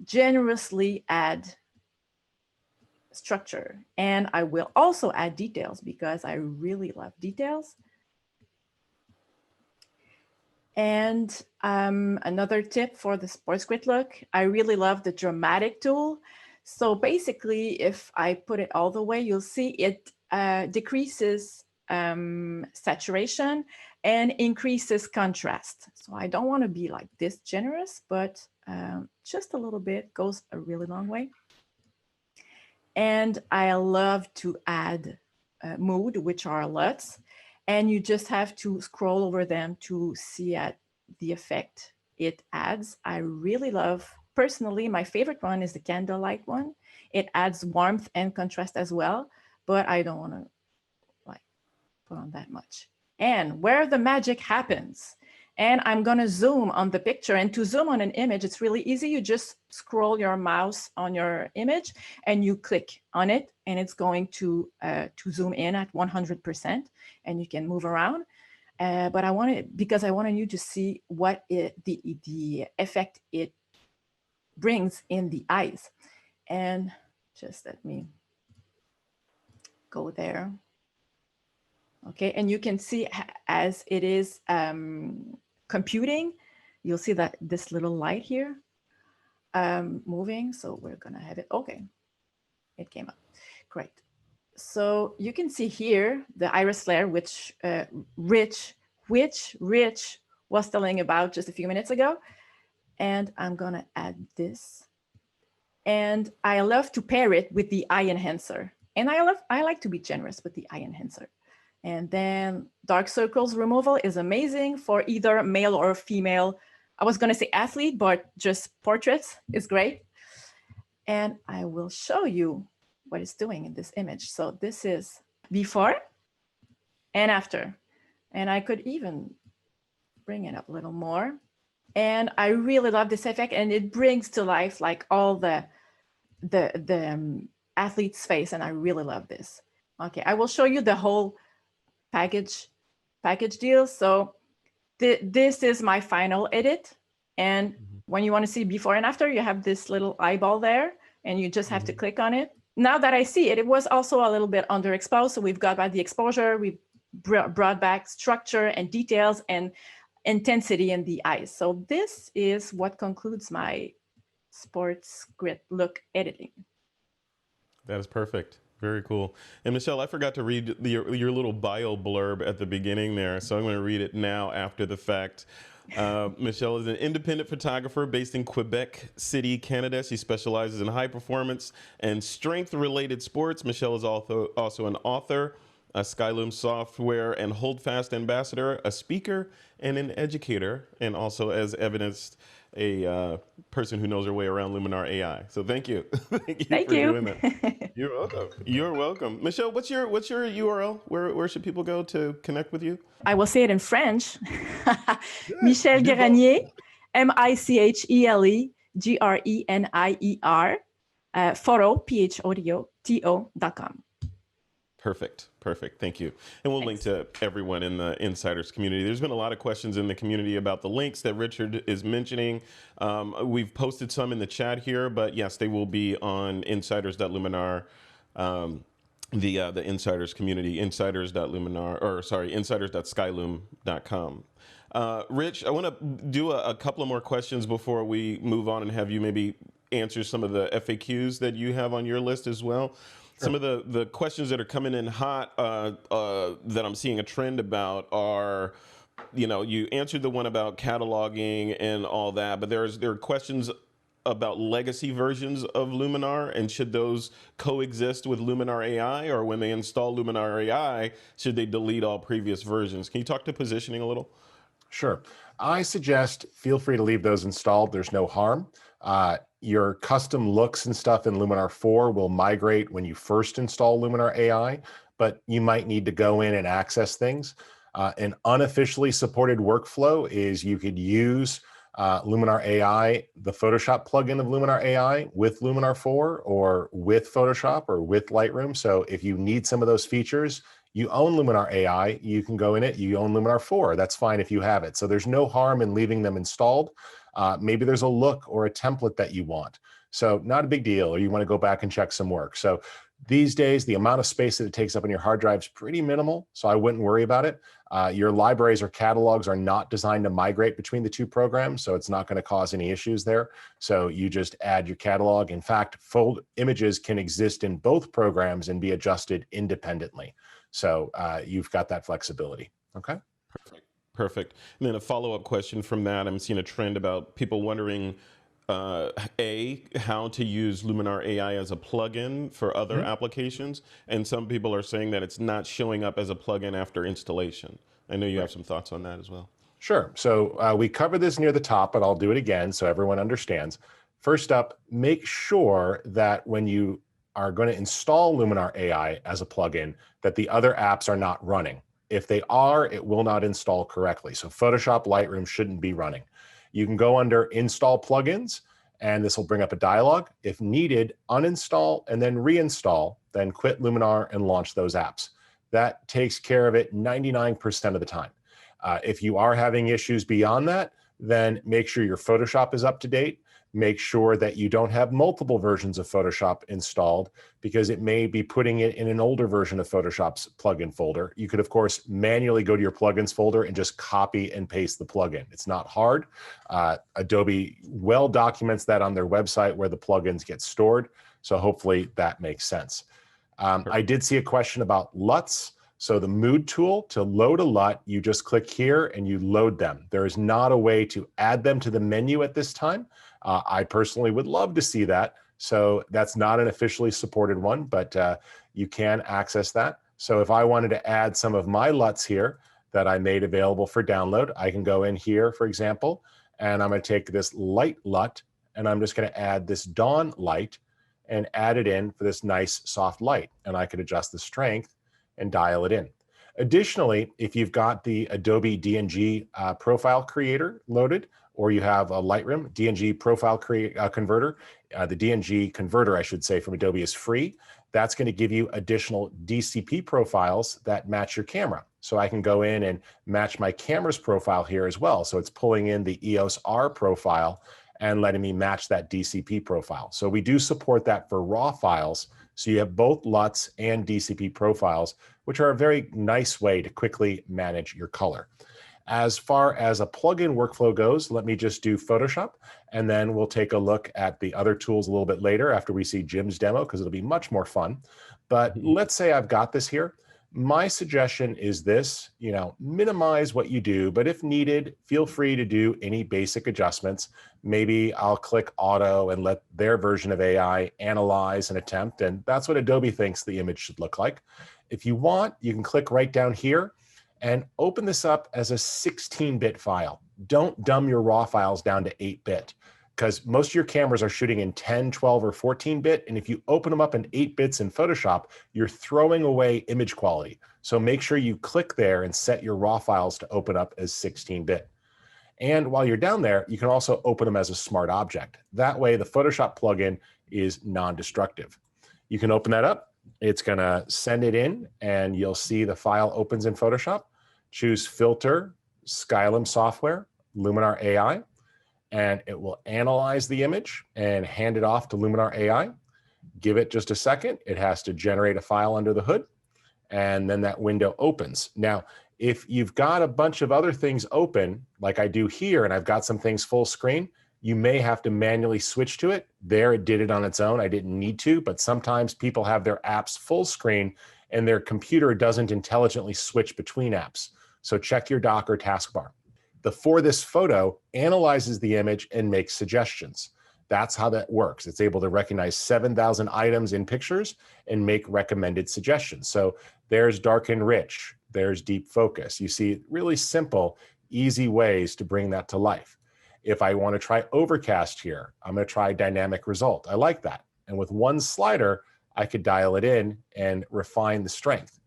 generously add structure, and I will also add details because I really love details. And another tip for the sports grid look, I really love the dramatic tool. So basically, if I put it all the way, you'll see it decreases saturation and increases contrast. So I don't want to be like this generous, but just a little bit goes a really long way. And I love to add mood, which are LUTs. And you just have to scroll over them to see the effect it adds. I really love, personally, my favorite one is the candlelight one. It adds warmth and contrast as well, but I don't want to like put on that much. And where the magic happens. And I'm going to zoom on the picture. And to zoom on an image, it's really easy. You just scroll your mouse on your image and you click on it, and it's going to zoom in at 100%, and you can move around. But I wanted, because I wanted you to see what the effect it brings in the eyes. And just let me go there. Okay, and you can see as it is computing, you'll see that this little light here moving. So we're gonna have it, okay, it came up, great. So you can see here the iris flare, which Rich was telling about just a few minutes ago. And I'm gonna add this. And I love to pair it with the eye enhancer. And I like to be generous with the eye enhancer. And then dark circles removal is amazing for either male or female. I was going to say athlete, but just portraits is great. And I will show you what it's doing in this image. So this is before and after. And I could even bring it up a little more. And I really love this effect, and it brings to life like all the athlete's face, and I really love this. Okay, I will show you the whole package deal. So this is my final edit, and when you want to see before and after, you have this little eyeball there, and you just have to click on it. Now that I see it, it was also a little bit underexposed, so we've got back the exposure, we brought back structure and details and intensity in the eyes. So this is what concludes my sports grit look editing. That is perfect. Very cool. And Michelle, I forgot to read your little bio blurb at the beginning there, so I'm going to read it now after the fact. Michelle is an independent photographer based in Quebec City, Canada. She specializes in high performance and strength related sports. Michelle is also an author, a Skyloom software and Holdfast ambassador, a speaker and an educator, and also, as evidenced, a person who knows her way around Luminar AI. So thank you. Thank you for doing that. You're welcome. You're welcome. Michelle, what's your URL? Where should people go to connect with you? I will say it in French. Michel Grenier, MicheleGrenier, photo, PHOTO.com. Perfect. Perfect. Thank you. And we'll link to everyone in the Insiders community. There's been a lot of questions in the community about the links that Richard is mentioning. We've posted some in the chat here, but yes, they will be on insiders.luminar, the Insiders community, insiders.skyloom.com. Rich, I want to do a couple of more questions before we move on and have you maybe answer some of the FAQs that you have on your list as well. Some of the questions that are coming in hot that I'm seeing a trend about are, you answered the one about cataloging and all that, but there are questions about legacy versions of Luminar, and should those coexist with Luminar AI, or when they install Luminar AI, should they delete all previous versions? Can you talk to positioning a little? Sure. I suggest feel free to leave those installed. There's no harm. Your custom looks and stuff in Luminar 4 will migrate when you first install Luminar AI, but you might need to go in and access things. An unofficially supported workflow is you could use Luminar AI, the Photoshop plugin of Luminar AI with Luminar 4 or with Photoshop or with Lightroom. So if you need some of those features, you own Luminar AI, you can go in it, you own Luminar 4, that's fine if you have it. So there's no harm in leaving them installed. Maybe there's a look or a template that you want. So not a big deal, or you want to go back and check some work. So these days, the amount of space that it takes up on your hard drive is pretty minimal, so I wouldn't worry about it. Your libraries or catalogs are not designed to migrate between the two programs, so it's not going to cause any issues there. So you just add your catalog. In fact, full images can exist in both programs and be adjusted independently. So you've got that flexibility. Okay. Perfect. And then a follow-up question from that. I'm seeing a trend about people wondering, how to use Luminar AI as a plugin for other applications. And some people are saying that it's not showing up as a plugin after installation. I know you have some thoughts on that as well. Sure. So we covered this near the top, but I'll do it again so everyone understands. First up, make sure that when you are going to install Luminar AI as a plugin, that the other apps are not running. If they are, it will not install correctly. So Photoshop, Lightroom shouldn't be running. You can go under Install Plugins, and this will bring up a dialog. If needed, uninstall and then reinstall, then quit Luminar and launch those apps. That takes care of it 99% of the time. If you are having issues beyond that, then make sure your Photoshop is up to date. Make sure that you don't have multiple versions of Photoshop installed, because it may be putting it in an older version of Photoshop's plugin folder. You could, of course, manually go to your plugins folder and just copy and paste the plugin. It's not hard. Adobe well documents that on their website where the plugins get stored. So hopefully that makes sense. I did see a question about LUTs. So the mood tool, to load a LUT, you just click here and you load them. There is not a way to add them to the menu at this time. I personally would love to see that. So that's not an officially supported one, but you can access that. So if I wanted to add some of my LUTs here that I made available for download, I can go in here, for example, and I'm going to take this light LUT and I'm just going to add this dawn light and add it in for this nice soft light. And I could adjust the strength and dial it in. Additionally, if you've got the Adobe DNG profile creator loaded, or you have a Lightroom DNG profile converter. The DNG converter, I should say, from Adobe is free. That's going to give you additional DCP profiles that match your camera. So I can go in and match my camera's profile here as well. So it's pulling in the EOS R profile and letting me match that DCP profile. So we do support that for raw files. So you have both LUTs and DCP profiles, which are a very nice way to quickly manage your color. As far as a plugin workflow goes, let me just do Photoshop, and then we'll take a look at the other tools a little bit later after we see Jim's demo, because it'll be much more fun. But let's say I've got this here. My suggestion is this, minimize what you do, but if needed, feel free to do any basic adjustments. Maybe I'll click auto and let their version of AI analyze and attempt, and that's what Adobe thinks the image should look like. If you want, you can click right down here and open this up as a 16-bit file. Don't dumb your raw files down to 8-bit, because most of your cameras are shooting in 10, 12, or 14-bit, and if you open them up in 8 bits in Photoshop, you're throwing away image quality. So make sure you click there and set your raw files to open up as 16-bit. And while you're down there, you can also open them as a smart object. That way, the Photoshop plugin is non-destructive. You can open that up. It's going to send it in, and you'll see the file opens in Photoshop. Choose Filter, Skylum Software, Luminar AI, and it will analyze the image and hand it off to Luminar AI. Give it just a second. It has to generate a file under the hood, and then that window opens. Now, if you've got a bunch of other things open, like I do here, and I've got some things full screen, you may have to manually switch to it. There, it did it on its own. I didn't need to, but sometimes people have their apps full screen and their computer doesn't intelligently switch between apps. So check your dock or taskbar. The For This Photo analyzes the image and makes suggestions. That's how that works. It's able to recognize 7,000 items in pictures and make recommended suggestions. So there's dark and rich, there's deep focus. You see really simple, easy ways to bring that to life. If I want to try overcast here, I'm going to try dynamic result. I like that. And with one slider, I could dial it in and refine the strength.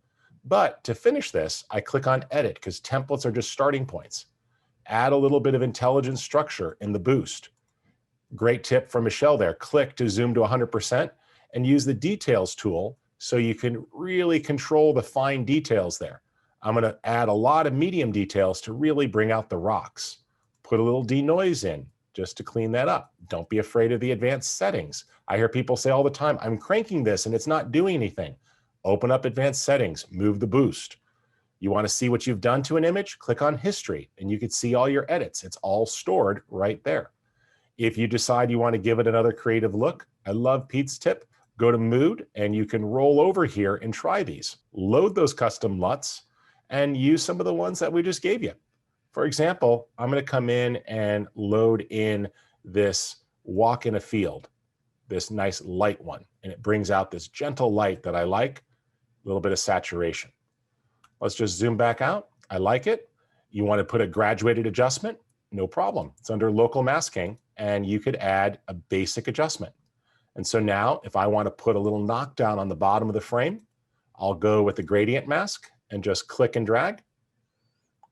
But to finish this, I click on edit, because templates are just starting points. Add a little bit of intelligent structure in the boost. Great tip from Michelle there. Click to zoom to 100% and use the details tool so you can really control the fine details there. I'm going to add a lot of medium details to really bring out the rocks. Put a little denoise in just to clean that up. Don't be afraid of the advanced settings. I hear people say all the time, I'm cranking this and it's not doing anything. Open up advanced settings, move the boost. You want to see what you've done to an image? Click on history and you can see all your edits. It's all stored right there. If you decide you want to give it another creative look, I love Pete's tip. Go to mood and you can roll over here and try these. Load those custom LUTs and use some of the ones that we just gave you. For example, I'm going to come in and load in this walk in a field, this nice light one, and it brings out this gentle light that I like, a little bit of saturation. Let's just zoom back out. I like it. You want to put a graduated adjustment? No problem. It's under local masking, and you could add a basic adjustment. And so now if I want to put a little knockdown on the bottom of the frame, I'll go with the gradient mask and just click and drag.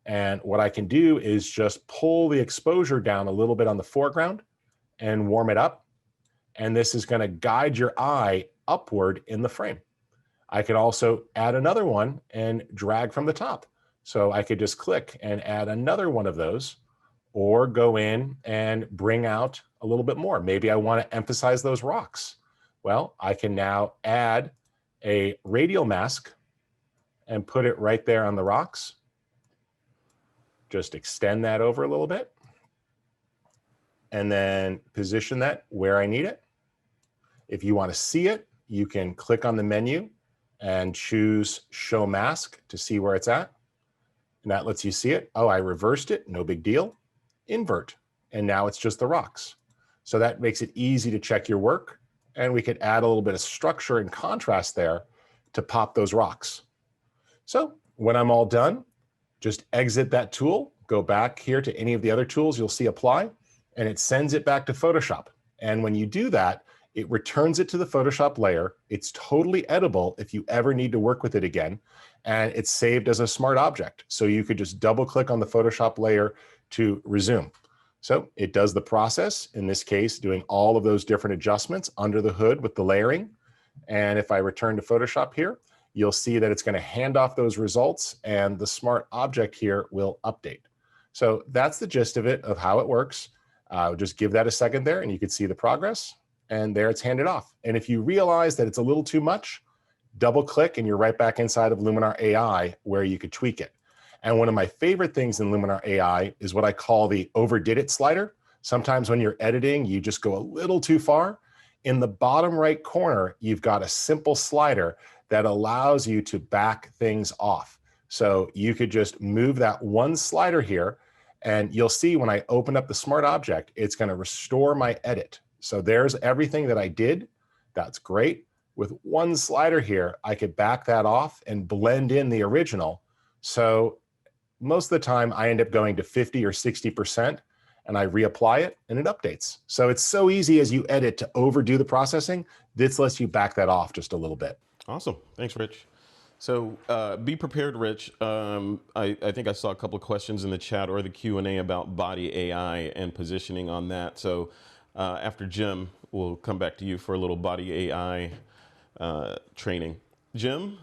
And what I can do is just pull the exposure down a little bit on the foreground and warm it up. And this is going to guide your eye upward in the frame. I could also add another one and drag from the top. So I could just click and add another one of those, or go in and bring out a little bit more. Maybe I want to emphasize those rocks. Well, I can now add a radial mask and put it right there on the rocks. Just extend that over a little bit and then position that where I need it. If you want to see it, you can click on the menu and choose Show Mask to see where it's at. And that lets you see it. Oh, I reversed it, no big deal. Invert, and now it's just the rocks. So that makes it easy to check your work. And we could add a little bit of structure and contrast there to pop those rocks. So when I'm all done, just exit that tool, go back here to any of the other tools you'll see apply, and it sends it back to Photoshop. And when you do that, it returns it to the Photoshop layer. It's totally editable if you ever need to work with it again. And it's saved as a smart object. So you could just double click on the Photoshop layer to resume. So it does the process, in this case, doing all of those different adjustments under the hood with the layering. And if I return to Photoshop here, you'll see that it's going to hand off those results and the smart object here will update. So that's the gist of it, of how it works. Just give that a second there and you can see the progress, and there it's handed off. And if you realize that it's a little too much, double click and you're right back inside of Luminar AI where you could tweak it. And one of my favorite things in Luminar AI is what I call the overdid it slider. Sometimes when you're editing, you just go a little too far. In the bottom right corner, you've got a simple slider that allows you to back things off. So you could just move that one slider here, and you'll see when I open up the smart object, it's going to restore my edit. So there's everything that I did. That's great. With one slider here, I could back that off and blend in the original. So most of the time I end up going to 50 or 60% and I reapply it and it updates. So it's so easy as you edit to overdo the processing. This lets you back that off just a little bit. Awesome. Thanks, Rich. So be prepared, Rich. I think I saw a couple of questions in the chat or the Q&A about body AI and positioning on that. So after Jim, we'll come back to you for a little body AI training. Jim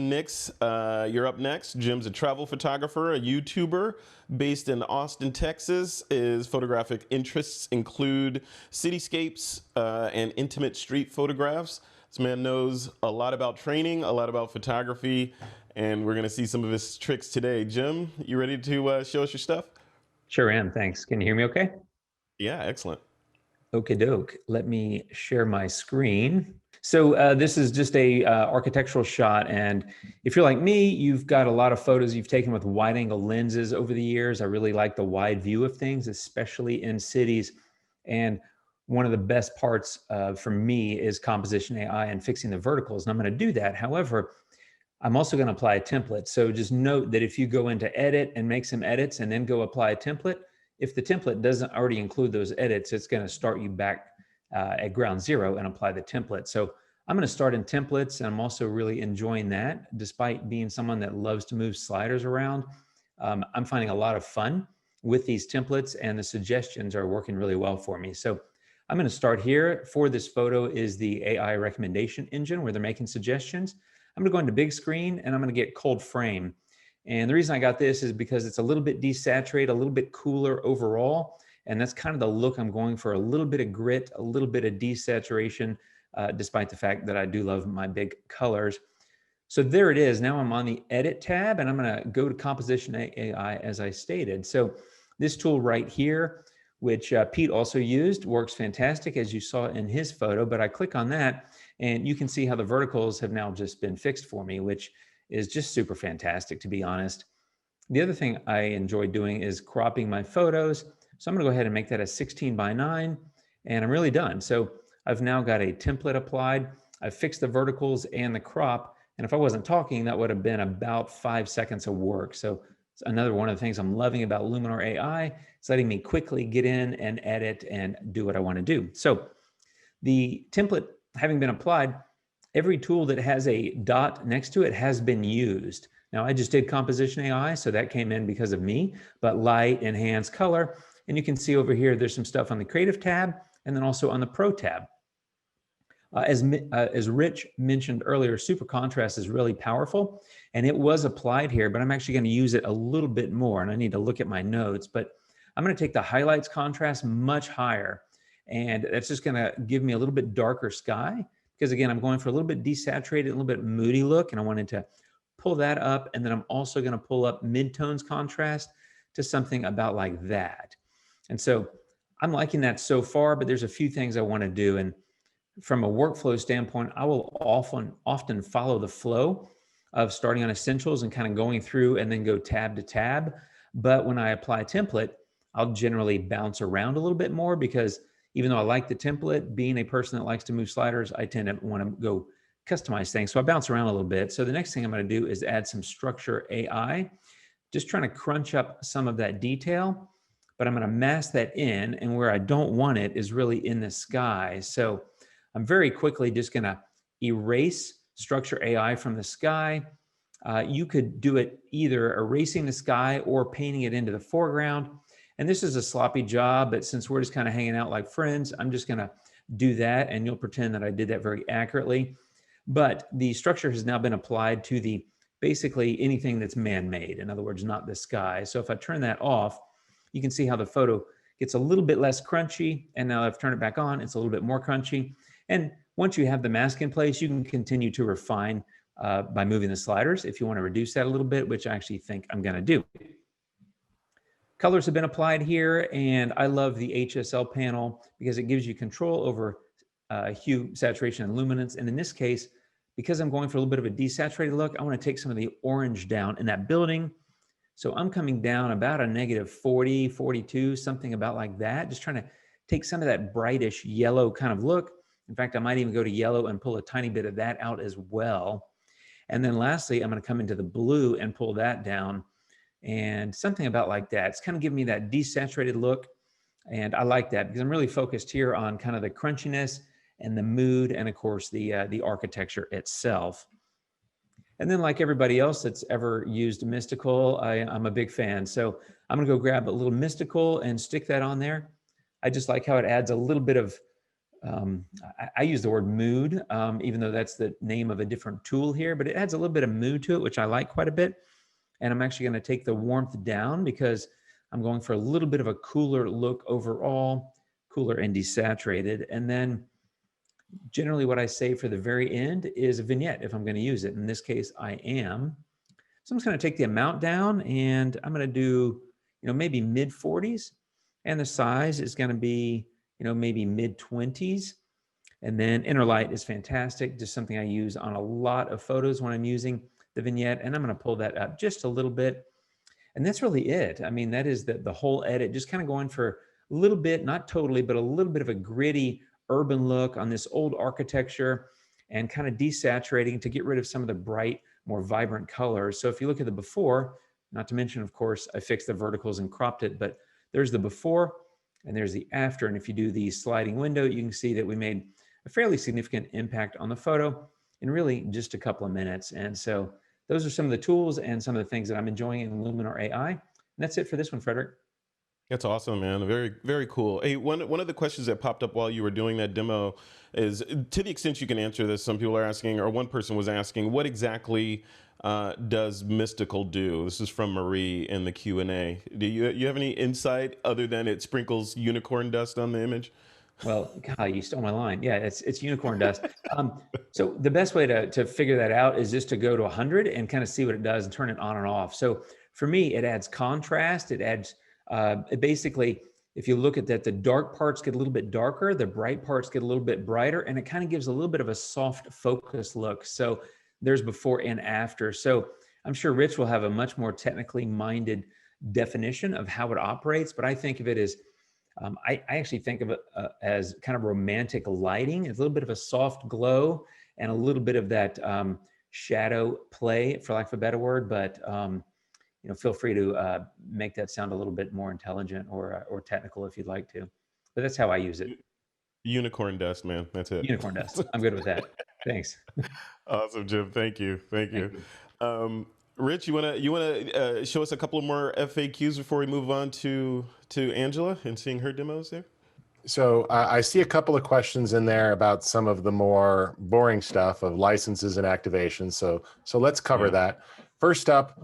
Nix, you're up next. Jim's a travel photographer, a YouTuber based in Austin, Texas. His photographic interests include cityscapes and intimate street photographs. This man knows a lot about training, a lot about photography, and we're going to see some of his tricks today. Jim, you ready to show us your stuff? Sure am, thanks. Can you hear me okay? Yeah, excellent. Okie doke. Let me share my screen. So this is just a architectural shot, and if you're like me, you've got a lot of photos you've taken with wide angle lenses over the years. I really like the wide view of things, especially in cities. And one of the best parts for me is composition AI and fixing the verticals, and I'm going to do that. However, I'm also going to apply a template. So just note that if you go into edit and make some edits and then go apply a template, if the template doesn't already include those edits, it's going to start you back at ground zero and apply the template. So I'm going to start in templates, and I'm also really enjoying that. Despite being someone that loves to move sliders around, I'm finding a lot of fun with these templates, and the suggestions are working really well for me. So I'm going to start here. For this photo is the AI recommendation engine where they're making suggestions. I'm going to go into big screen and I'm going to get cold frame. And the reason I got this is because it's a little bit desaturated, a little bit cooler overall. And that's kind of the look I'm going for, a little bit of grit, a little bit of desaturation, despite the fact that I do love my big colors. So there it is. Now I'm on the edit tab and I'm going to go to composition AI as I stated. So this tool right here, which Pete also used, works fantastic as you saw in his photo, but I click on that and you can see how the verticals have now just been fixed for me, which is just super fantastic, to be honest. The other thing I enjoy doing is cropping my photos. So I'm gonna go ahead and make that a 16:9 and I'm really done. So I've now got a template applied. I've fixed the verticals and the crop. And if I wasn't talking, that would have been about 5 seconds of work. So it's another one of the things I'm loving about Luminar AI. It's letting me quickly get in and edit and do what I want to do. So the template having been applied, every tool that has a dot next to it has been used. Now I just did composition AI, so that came in because of me, but light, enhance, color. And you can see over here, there's some stuff on the creative tab and then also on the pro tab. As Rich mentioned earlier, super contrast is really powerful and it was applied here, but I'm actually going to use it a little bit more and I need to look at my notes, but I'm going to take the highlights contrast much higher and that's just going to give me a little bit darker sky because again, I'm going for a little bit desaturated, a little bit moody look and I wanted to pull that up and then I'm also going to pull up midtones contrast to something about like that. And so I'm liking that so far, but there's a few things I want to do. And from a workflow standpoint, I will often follow the flow of starting on essentials and kind of going through and then go tab to tab. But when I apply a template, I'll generally bounce around a little bit more because even though I like the template, being a person that likes to move sliders, I tend to want to go customize things. So I bounce around a little bit. So the next thing I'm going to do is add some structure AI, just trying to crunch up some of that detail, but I'm going to mask that in, and where I don't want it is really in the sky. So I'm very quickly just going to erase structure AI from the sky. You could do it either erasing the sky or painting it into the foreground. And this is a sloppy job, but since we're just kind of hanging out like friends, I'm just going to do that, and you'll pretend that I did that very accurately. But the structure has now been applied to the basically anything that's man-made. In other words, not the sky. So if I turn that off, you can see how the photo gets a little bit less crunchy. And now I've turned it back on, it's a little bit more crunchy. And once you have the mask in place, you can continue to refine by moving the sliders if you want to reduce that a little bit, which I actually think I'm going to do. Colors have been applied here, and I love the HSL panel because it gives you control over hue, saturation, and luminance. And in this case, because I'm going for a little bit of a desaturated look, I want to take some of the orange down in that building. So I'm coming down about a negative 40, 42, something about like that, just trying to take some of that brightish yellow kind of look. In fact, I might even go to yellow and pull a tiny bit of that out as well. And then lastly, I'm going to come into the blue and pull that down, and something about like that. It's kind of giving me that desaturated look. And I like that because I'm really focused here on kind of the crunchiness and the mood, and of course the architecture itself. And then, like everybody else that's ever used Mystical, I'm a big fan. So I'm gonna go grab a little Mystical and stick that on there. I just like how it adds a little bit of, I use the word mood, even though that's the name of a different tool here, but it adds a little bit of mood to it, which I like quite a bit. And I'm actually gonna take the warmth down because I'm going for a little bit of a cooler look overall, cooler and desaturated. And then generally what I say for the very end is a vignette if I'm going to use it. In this case, I am. So I'm just going to take the amount down, and I'm going to do, maybe mid 40s. And the size is going to be, maybe mid 20s. And then inner light is fantastic. Just something I use on a lot of photos when I'm using the vignette. And I'm going to pull that up just a little bit. And that's really it. I mean, that is the whole edit, just kind of going for a little bit, not totally, but a little bit of a gritty urban look on this old architecture, and kind of desaturating to get rid of some of the bright, more vibrant colors. So if you look at the before, not to mention, of course, I fixed the verticals and cropped it, but there's the before and there's the after. And if you do the sliding window, you can see that we made a fairly significant impact on the photo in really just a couple of minutes. And so those are some of the tools and some of the things that I'm enjoying in Luminar AI. And that's it for this one, Frederick. That's awesome, man. Very, very cool. Hey, one of the questions that popped up while you were doing that demo is, to the extent you can answer this, some people are asking, or one person was asking, what exactly does Mystical do? This is from Marie in the Q&A. Do you have any insight other than it sprinkles unicorn dust on the image? Well, God, you stole my line. Yeah, it's unicorn dust. So the best way to figure that out is just to go to 100 and kind of see what it does and turn it on and off. So for me, it adds contrast. It adds, basically, if you look at that, the dark parts get a little bit darker, the bright parts get a little bit brighter, and it kind of gives a little bit of a soft focus look. So there's before and after. So I'm sure Rich will have a much more technically minded definition of how it operates, but I think of it as, I actually think of it as kind of romantic lighting. It's a little bit of a soft glow and a little bit of that shadow play, for lack of a better word. But feel free to make that sound a little bit more intelligent or technical if you'd like to. But that's how I use it. Unicorn dust, man. That's it. Unicorn dust. I'm good with that. Thanks. Awesome, Jim. Thank you. Rich, you wanna show us a couple more FAQs before we move on to Angela and seeing her demos there? So I see a couple of questions in there about some of the more boring stuff of licenses and activations. So let's cover that. First up,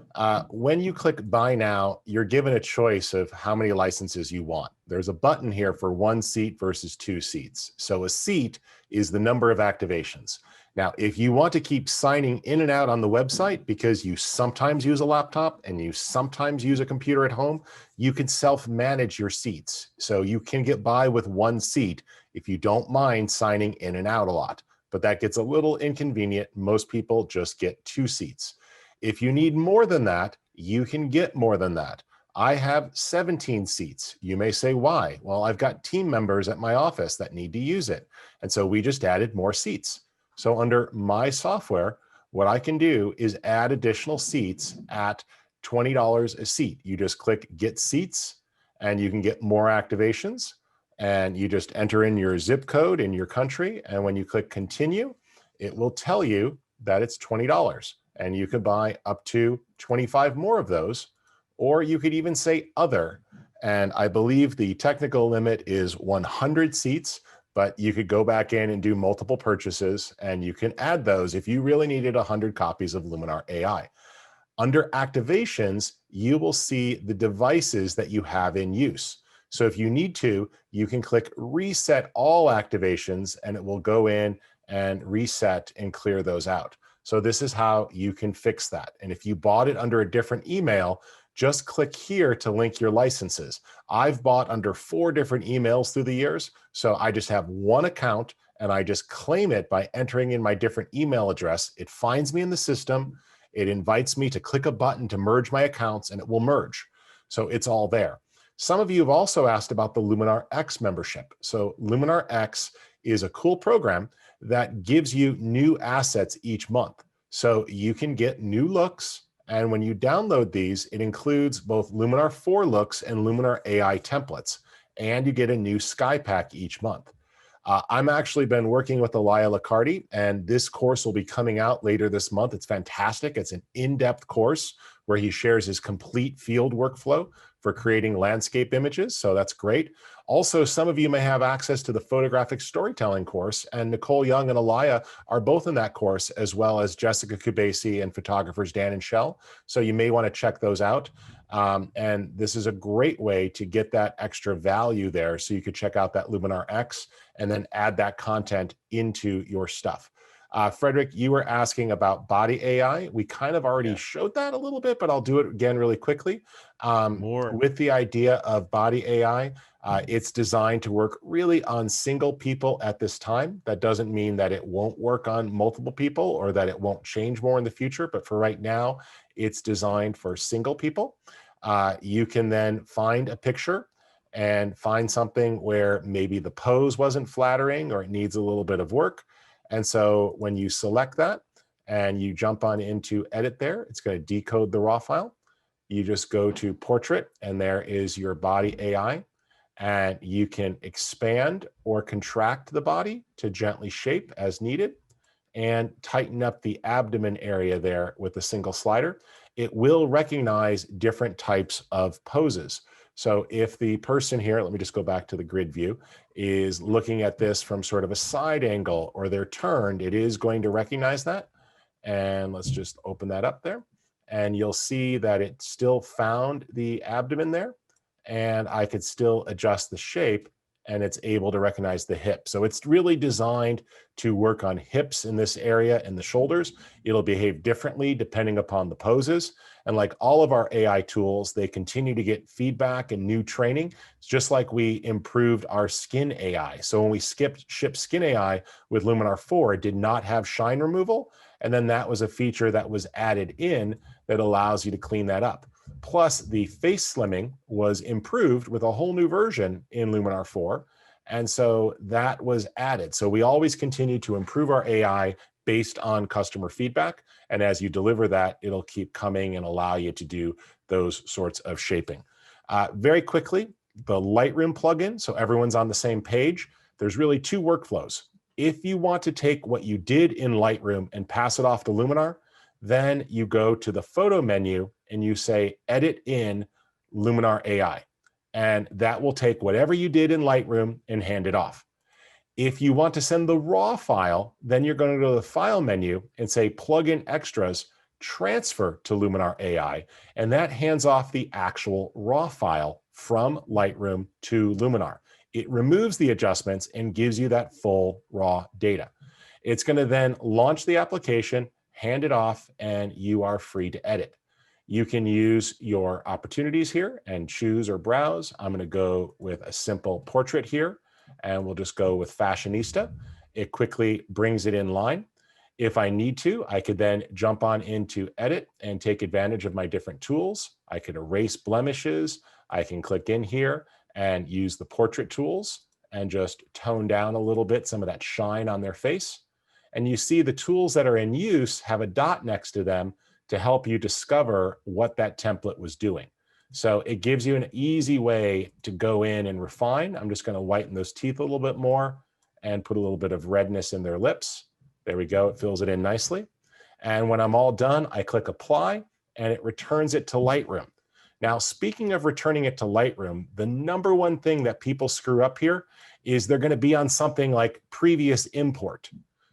when you click Buy Now, you're given a choice of how many licenses you want. There's a button here for 1 seat versus 2 seats. So a seat is the number of activations. Now, if you want to keep signing in and out on the website because you sometimes use a laptop and you sometimes use a computer at home, you can self-manage your seats. So you can get by with 1 seat if you don't mind signing in and out a lot. But that gets a little inconvenient. Most people just get 2 seats. If you need more than that, you can get more than that. I have 17 seats. You may say, why? Well, I've got team members at my office that need to use it. And so we just added more seats. So under my software, what I can do is add additional seats at $20 a seat. You just click Get Seats and you can get more activations, and you just enter in your zip code in your country. And when you click Continue, it will tell you that it's $20, and you could buy up to 25 more of those, or you could even say Other, And I believe the technical limit is 100 seats, but you could go back in and do multiple purchases, and you can add those if you really needed 100 copies of Luminar AI. Under activations, you will see the devices that you have in use. So if you need to, you can click reset all activations and it will go in and reset and clear those out. So this is how you can fix that. And if you bought it under a different email, just click here to link your licenses. I've bought under 4 different emails through the years, so I just have one account and I just claim it by entering in my different email address. It finds me in the system. It invites me to click a button to merge my accounts, and it will merge. So it's all there. Some of you have also asked about the Luminar X membership. So Luminar X is a cool program that gives you new assets each month. So you can get new looks. And when you download these, it includes both Luminar 4 looks and Luminar AI templates. And you get a new Sky Pack each month. I'm actually been working with Elia Liccardi, and this course will be coming out later this month. It's fantastic. It's an in-depth course where he shares his complete field workflow for creating landscape images. So that's great. Also, some of you may have access to the photographic storytelling course, and Nicole Young and Elia are both in that course, as well as Jessica Kubasi and photographers Dan and Shell. So you may want to check those out. And this is a great way to get that extra value there. So you could check out that Luminar X and then add that content into your stuff. Frederick, you were asking about body AI. We kind of already showed that a little bit, but I'll do it again really quickly. With the idea of body AI, it's designed to work really on single people at this time. That doesn't mean that it won't work on multiple people or that it won't change more in the future, but for right now, it's designed for single people. You can then find a picture and find something where maybe the pose wasn't flattering or it needs a little bit of work. And so when you select that and you jump on into edit there, it's going to decode the raw file. You just go to portrait and there is your body AI, and you can expand or contract the body to gently shape as needed and tighten up the abdomen area there with a single slider. It will recognize different types of poses. So if the person here, let me just go back to the grid view, is looking at this from sort of a side angle or they're turned, it is going to recognize that. And let's just open that up there. And you'll see that it still found the abdomen there. And I could still adjust the shape and it's able to recognize the hip. So it's really designed to work on hips in this area and the shoulders. It'll behave differently depending upon the poses. And like all of our AI tools, they continue to get feedback and new training. It's just like we improved our skin AI. So when we shipped skin AI with Luminar 4, it did not have shine removal. And then that was a feature that was added in that allows you to clean that up. Plus, the face slimming was improved with a whole new version in Luminar 4. And so that was added. So we always continue to improve our AI based on customer feedback. And as you deliver that, it'll keep coming and allow you to do those sorts of shaping. Very quickly, the Lightroom plugin, so everyone's on the same page. There's really 2 workflows. If you want to take what you did in Lightroom and pass it off to Luminar, then you go to the photo menu and you say edit in Luminar AI. And that will take whatever you did in Lightroom and hand it off. If you want to send the raw file, then you're going to go to the file menu and say plugin extras, transfer to Luminar AI, and that hands off the actual raw file from Lightroom to Luminar. It removes the adjustments and gives you that full raw data. It's going to then launch the application, hand it off, and you are free to edit. You can use your opportunities here and choose or browse. I'm going to go with a simple portrait here, and we'll just go with fashionista. It quickly brings it in line. If I need to, I could then jump on into edit and take advantage of my different tools. I could erase blemishes. I can click in here and use the portrait tools and just tone down a little bit some of that shine on their face. And you see the tools that are in use have a dot next to them to help you discover what that template was doing. So it gives you an easy way to go in and refine. I'm just going to whiten those teeth a little bit more and put a little bit of redness in their lips. There we go. It fills it in nicely. And when I'm all done, I click apply and it returns it to Lightroom. Now, speaking of returning it to Lightroom, the number one thing that people screw up here is they're going to be on something like previous import.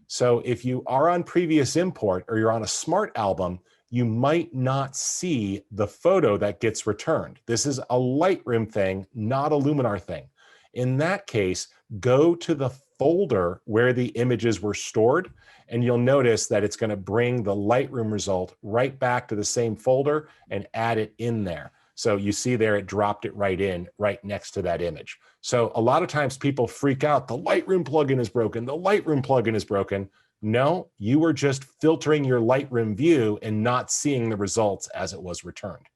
So if you are on previous import or you're on a smart album, you might not see the photo that gets returned. This is a Lightroom thing, not a Luminar thing. In that case, go to the folder where the images were stored, and you'll notice that it's going to bring the Lightroom result right back to the same folder and add it in there. So you see there, it dropped it right in, right next to that image. So a lot of times people freak out, the Lightroom plugin is broken, the Lightroom plugin is broken. No, you were just filtering your Lightroom view and not seeing the results as it was returned.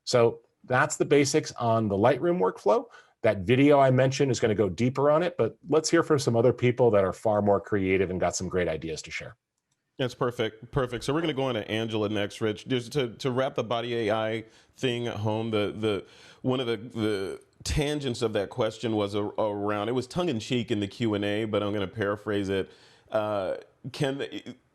So that's the basics on the Lightroom workflow. That video I mentioned is going to go deeper on it, but let's hear from some other people that are far more creative and got some great ideas to share. That's perfect. Perfect. So we're going to go into Angela next, Rich. Just to wrap the body AI thing at home, one of the tangents of that question was around, it was tongue in cheek in the Q&A, but I'm going to paraphrase it.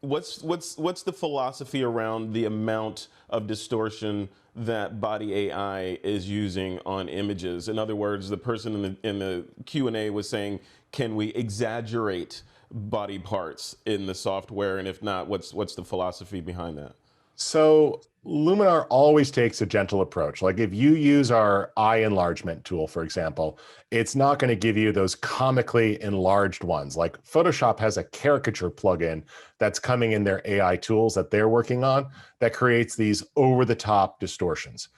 What's the philosophy around the amount of distortion that body AI is using on images? In other words, the person in the Q&A was saying, can we exaggerate body parts in the software, and if not, what's the philosophy behind that? So Luminar always takes a gentle approach. Like if you use our eye enlargement tool, for example, it's not going to give you those comically enlarged ones. Like Photoshop has a caricature plugin that's coming in their AI tools that they're working on that creates these over-the-top distortions.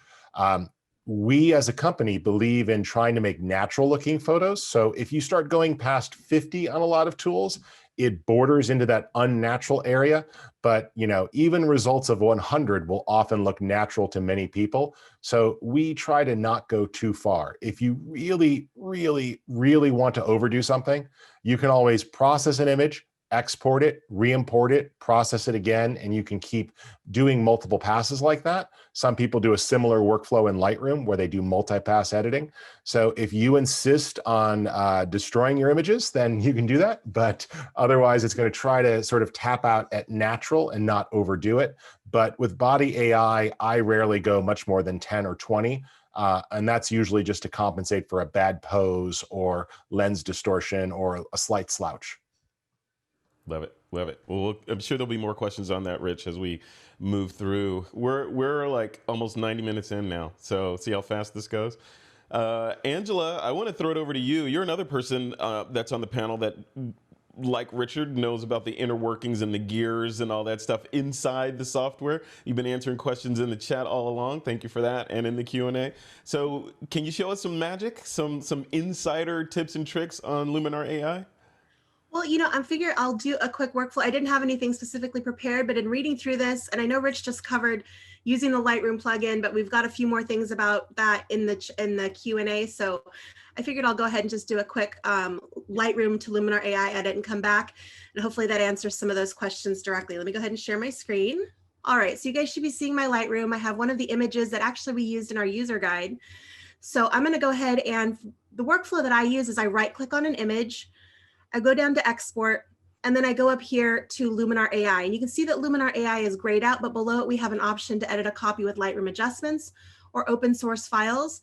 We as a company believe in trying to make natural looking photos. So if you start going past 50 on a lot of tools, it borders into that unnatural area. But even results of 100 will often look natural to many people. So we try to not go too far. If you really, really, really want to overdo something, you can always process an image, export it, re-import it, process it again, and you can keep doing multiple passes like that. Some people do a similar workflow in Lightroom where they do multi-pass editing. So if you insist on destroying your images, then you can do that. But otherwise, it's going to try to sort of tap out at natural and not overdo it. But with body AI, I rarely go much more than 10 or 20. And that's usually just to compensate for a bad pose or lens distortion or a slight slouch. Love it. Love it. Well, I'm sure there'll be more questions on that, Rich, as we move through. We're like almost 90 minutes in now. So see how fast this goes. Angela, I want to throw it over to you. You're another person that's on the panel that, like Richard, knows about the inner workings and the gears and all that stuff inside the software. You've been answering questions in the chat all along. Thank you for that, and in the Q&A. So can you show us some magic, some insider tips and tricks on Luminar AI? Well, I figure I'll do a quick workflow. I didn't have anything specifically prepared, but in reading through this, and I know Rich just covered using the Lightroom plugin, but we've got a few more things about that in the Q&A. So I figured I'll go ahead and just do a quick Lightroom to Luminar AI edit and come back. And hopefully that answers some of those questions directly. Let me go ahead and share my screen. All right, so you guys should be seeing my Lightroom. I have one of the images that actually we used in our user guide. So I'm gonna go ahead, and the workflow that I use is I right click on an image, I go down to export, and then I go up here to Luminar AI. And you can see that Luminar AI is grayed out, but below it, we have an option to edit a copy with Lightroom adjustments or open source files.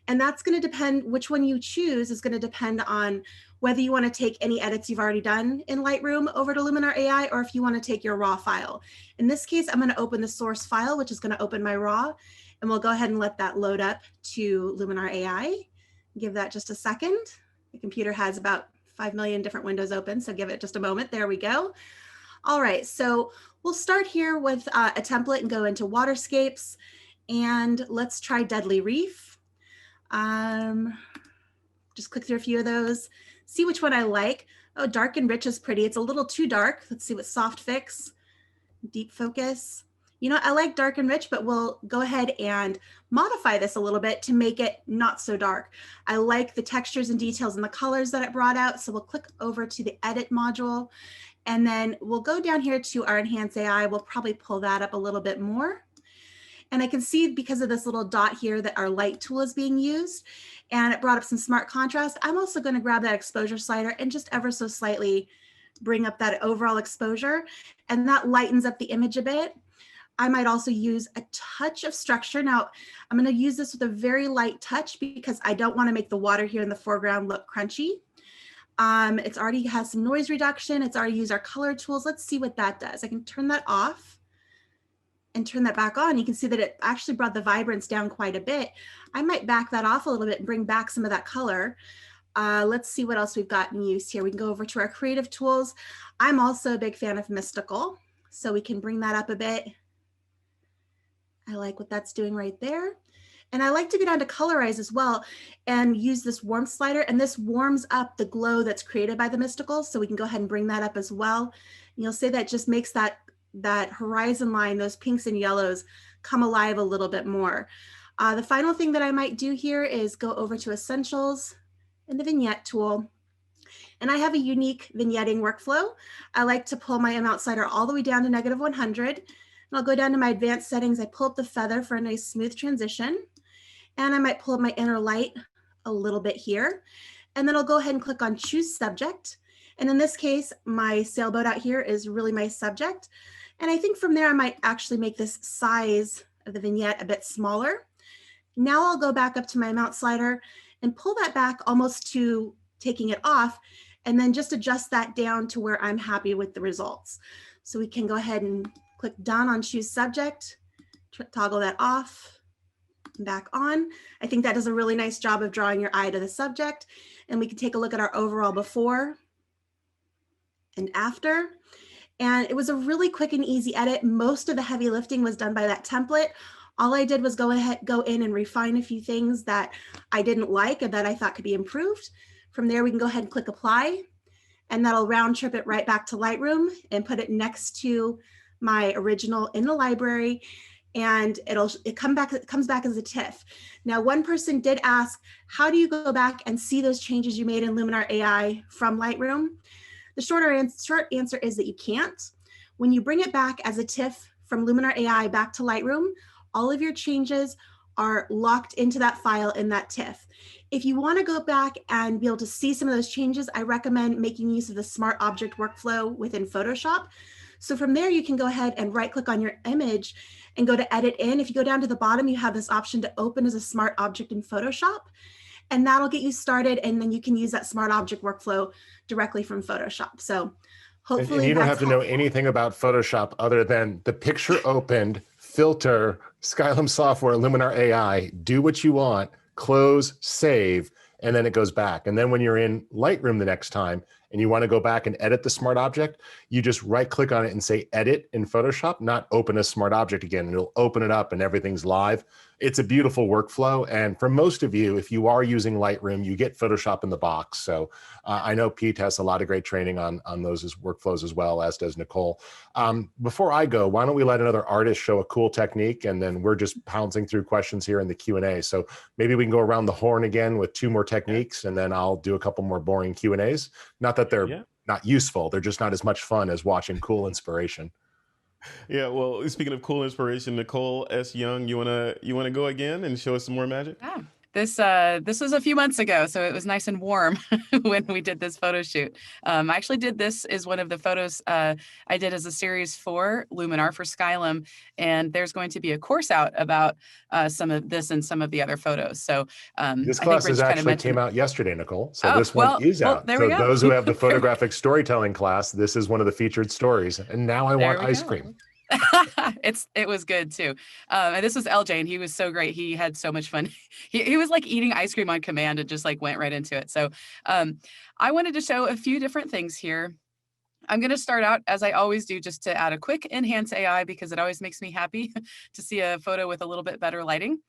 And that's gonna depend, which one you choose is gonna depend on whether you wanna take any edits you've already done in Lightroom over to Luminar AI, or if you wanna take your raw file. In this case, I'm gonna open the source file, which is gonna open my raw, and we'll go ahead and let that load up to Luminar AI. Give that just a second. The computer has about 5 million different windows open, so give it just a moment. There we go. All right, so we'll start here with a template and go into waterscapes, and let's try Deadly Reef. Just click through a few of those, see which one I like. Oh, dark and rich is pretty. It's a little too dark. Let's see what soft fix, deep focus. I like dark and rich, but we'll go ahead and modify this a little bit to make it not so dark. I like the textures and details and the colors that it brought out. So we'll click over to the edit module, and then we'll go down here to our Enhance AI. We'll probably pull that up a little bit more. And I can see because of this little dot here that our light tool is being used, and it brought up some smart contrast. I'm also going to grab that exposure slider and just ever so slightly bring up that overall exposure, and that lightens up the image a bit. I might also use a touch of structure. Now, I'm going to use this with a very light touch because I don't want to make the water here in the foreground look crunchy. It's already has some noise reduction. It's already used our color tools. Let's see what that does. I can turn that off and turn that back on. You can see that it actually brought the vibrance down quite a bit. I might back that off a little bit and bring back some of that color. Let's see what else we've got in use here. We can go over to our creative tools. I'm also a big fan of mystical, so we can bring that up a bit. I like what that's doing right there. And I like to go down to colorize as well and use this warmth slider, and this warms up the glow that's created by the mystical. So we can go ahead and bring that up as well. And you'll see that just makes that horizon line, those pinks and yellows, come alive a little bit more. The final thing that I might do here is go over to Essentials and the Vignette tool. And I have a unique vignetting workflow. I like to pull my amount slider all the way down to -100. And I'll go down to my advanced settings. I pull up the feather for a nice smooth transition. And I might pull up my inner light a little bit here. And then I'll go ahead and click on choose subject. And in this case, my sailboat out here is really my subject. And I think from there, I might actually make this size of the vignette a bit smaller. Now I'll go back up to my amount slider and pull that back almost to taking it off, and then just adjust that down to where I'm happy with the results. So we can go ahead and click done on choose subject, toggle that off, back on. I think that does a really nice job of drawing your eye to the subject. And we can take a look at our overall before and after. And it was a really quick and easy edit. Most of the heavy lifting was done by that template. All I did was go in and refine a few things that I didn't like and that I thought could be improved. From there, we can go ahead and click apply, and that'll round trip it right back to Lightroom and put it next to my original in the library. And it comes back as a TIFF. Now, one person did ask, how do you go back and see those changes you made in Luminar AI from Lightroom? The short answer is that you can't. When you bring it back as a TIFF from Luminar AI back to Lightroom, all of your changes are locked into that file in that TIFF. If you want to go back and be able to see some of those changes, I recommend making use of the Smart Object workflow within Photoshop. So from there, you can go ahead and right click on your image and go to edit in. If you go down to the bottom, you have this option to open as a smart object in Photoshop, and that'll get you started. And then you can use that smart object workflow directly from Photoshop. So hopefully and you don't that's have to know helpful. anything about Photoshop other than the picture opened, filter, Skylum software, Luminar AI, do what you want, close, save, and then it goes back. And then when you're in Lightroom the next time and you want to go back and edit the smart object, you just right click on it and say edit in Photoshop, not open a smart object again. And it'll open it up and everything's live. It's a beautiful workflow. And for most of you, if you are using Lightroom, you get Photoshop in the box. So I know Pete has a lot of great training on those workflows as well, as does Nicole. Before I go, why don't we let another artist show a cool technique, and then we're just pouncing through questions here in the Q&A. So maybe we can go around the horn again with 2 more techniques, and then I'll do a couple more boring Q&As. Not that they're not useful, they're just not as much fun as watching cool inspiration. Yeah, well, speaking of cool inspiration, Nicole S. Young, you wanna go again and show us some more magic? Yeah. This was a few months ago, so it was nice and warm when we did this photo shoot. I actually did this as one of the photos I did as a series for Luminar for Skylum, and there's going to be a course out about some of this and some of the other photos. So this I class think Rich kind of actually mentioned came out yesterday, Nicole. So Oh, this one is well, out. there So we go. those who have the photographic storytelling class, this is one of the featured stories. And now I want ice cream. It was good too. And this was LJ, and he was so great. He had so much fun. He was like eating ice cream on command and just like went right into it. So I wanted to show a few different things here. I'm going to start out, as I always do, just to add a quick enhance AI, because it always makes me happy to see a photo with a little bit better lighting.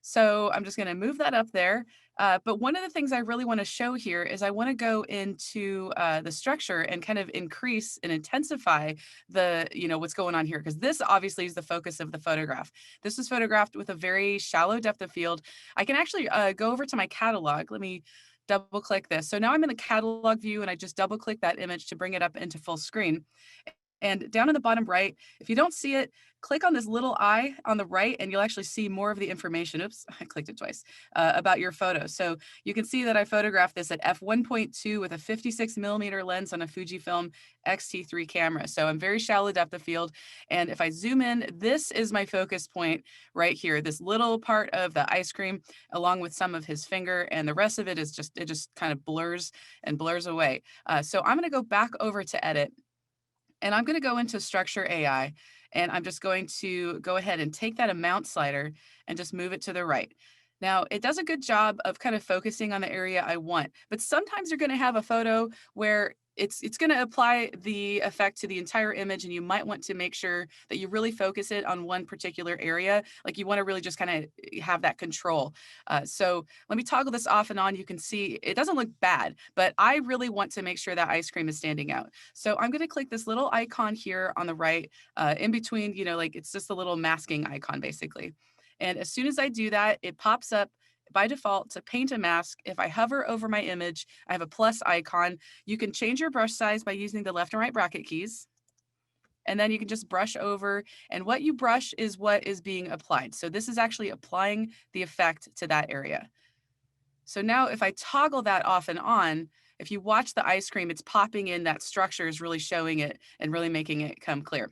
So I'm just going to move that up there. But one of the things I really want to show here is I want to go into the structure and kind of increase and intensify the, what's going on here, because this obviously is the focus of the photograph. This was photographed with a very shallow depth of field. I can actually go over to my catalog. Let me double click this. So now I'm in the catalog view, and I just double click that image to bring it up into full screen. And down in the bottom right, if you don't see it, click on this little eye on the right and you'll actually see more of the information. Oops, I clicked it twice, about your photo. So you can see that I photographed this at f1.2 with a 56mm lens on a Fujifilm X-T3 camera. So I'm very shallow depth of field. And if I zoom in, this is my focus point right here, this little part of the ice cream, along with some of his finger, and the rest of it is just, it just kind of blurs and blurs away. So I'm gonna go back over to edit. And I'm going to go into Structure AI, and I'm just going to go ahead and take that amount slider and just move it to the right. Now, it does a good job of kind of focusing on the area I want, but sometimes you're going to have a photo where it's going to apply the effect to the entire image, and you might want to make sure that you really focus it on one particular area. Like you want to really just kind of have that control. So let me toggle this off and on. You can see it doesn't look bad, but I really want to make sure that ice cream is standing out. So I'm going to click this little icon here on the right, in between, you know, like it's just a little masking icon basically. And as soon as I do that, it pops up by default to paint a mask. If I hover over my image, I have a plus icon. You can change your brush size by using the left and right bracket keys. And then you can just brush over, and what you brush is what is being applied. So this is actually applying the effect to that area. So now if I toggle that off and on, if you watch the ice cream, it's popping in, that structure is really showing it and really making it come clear.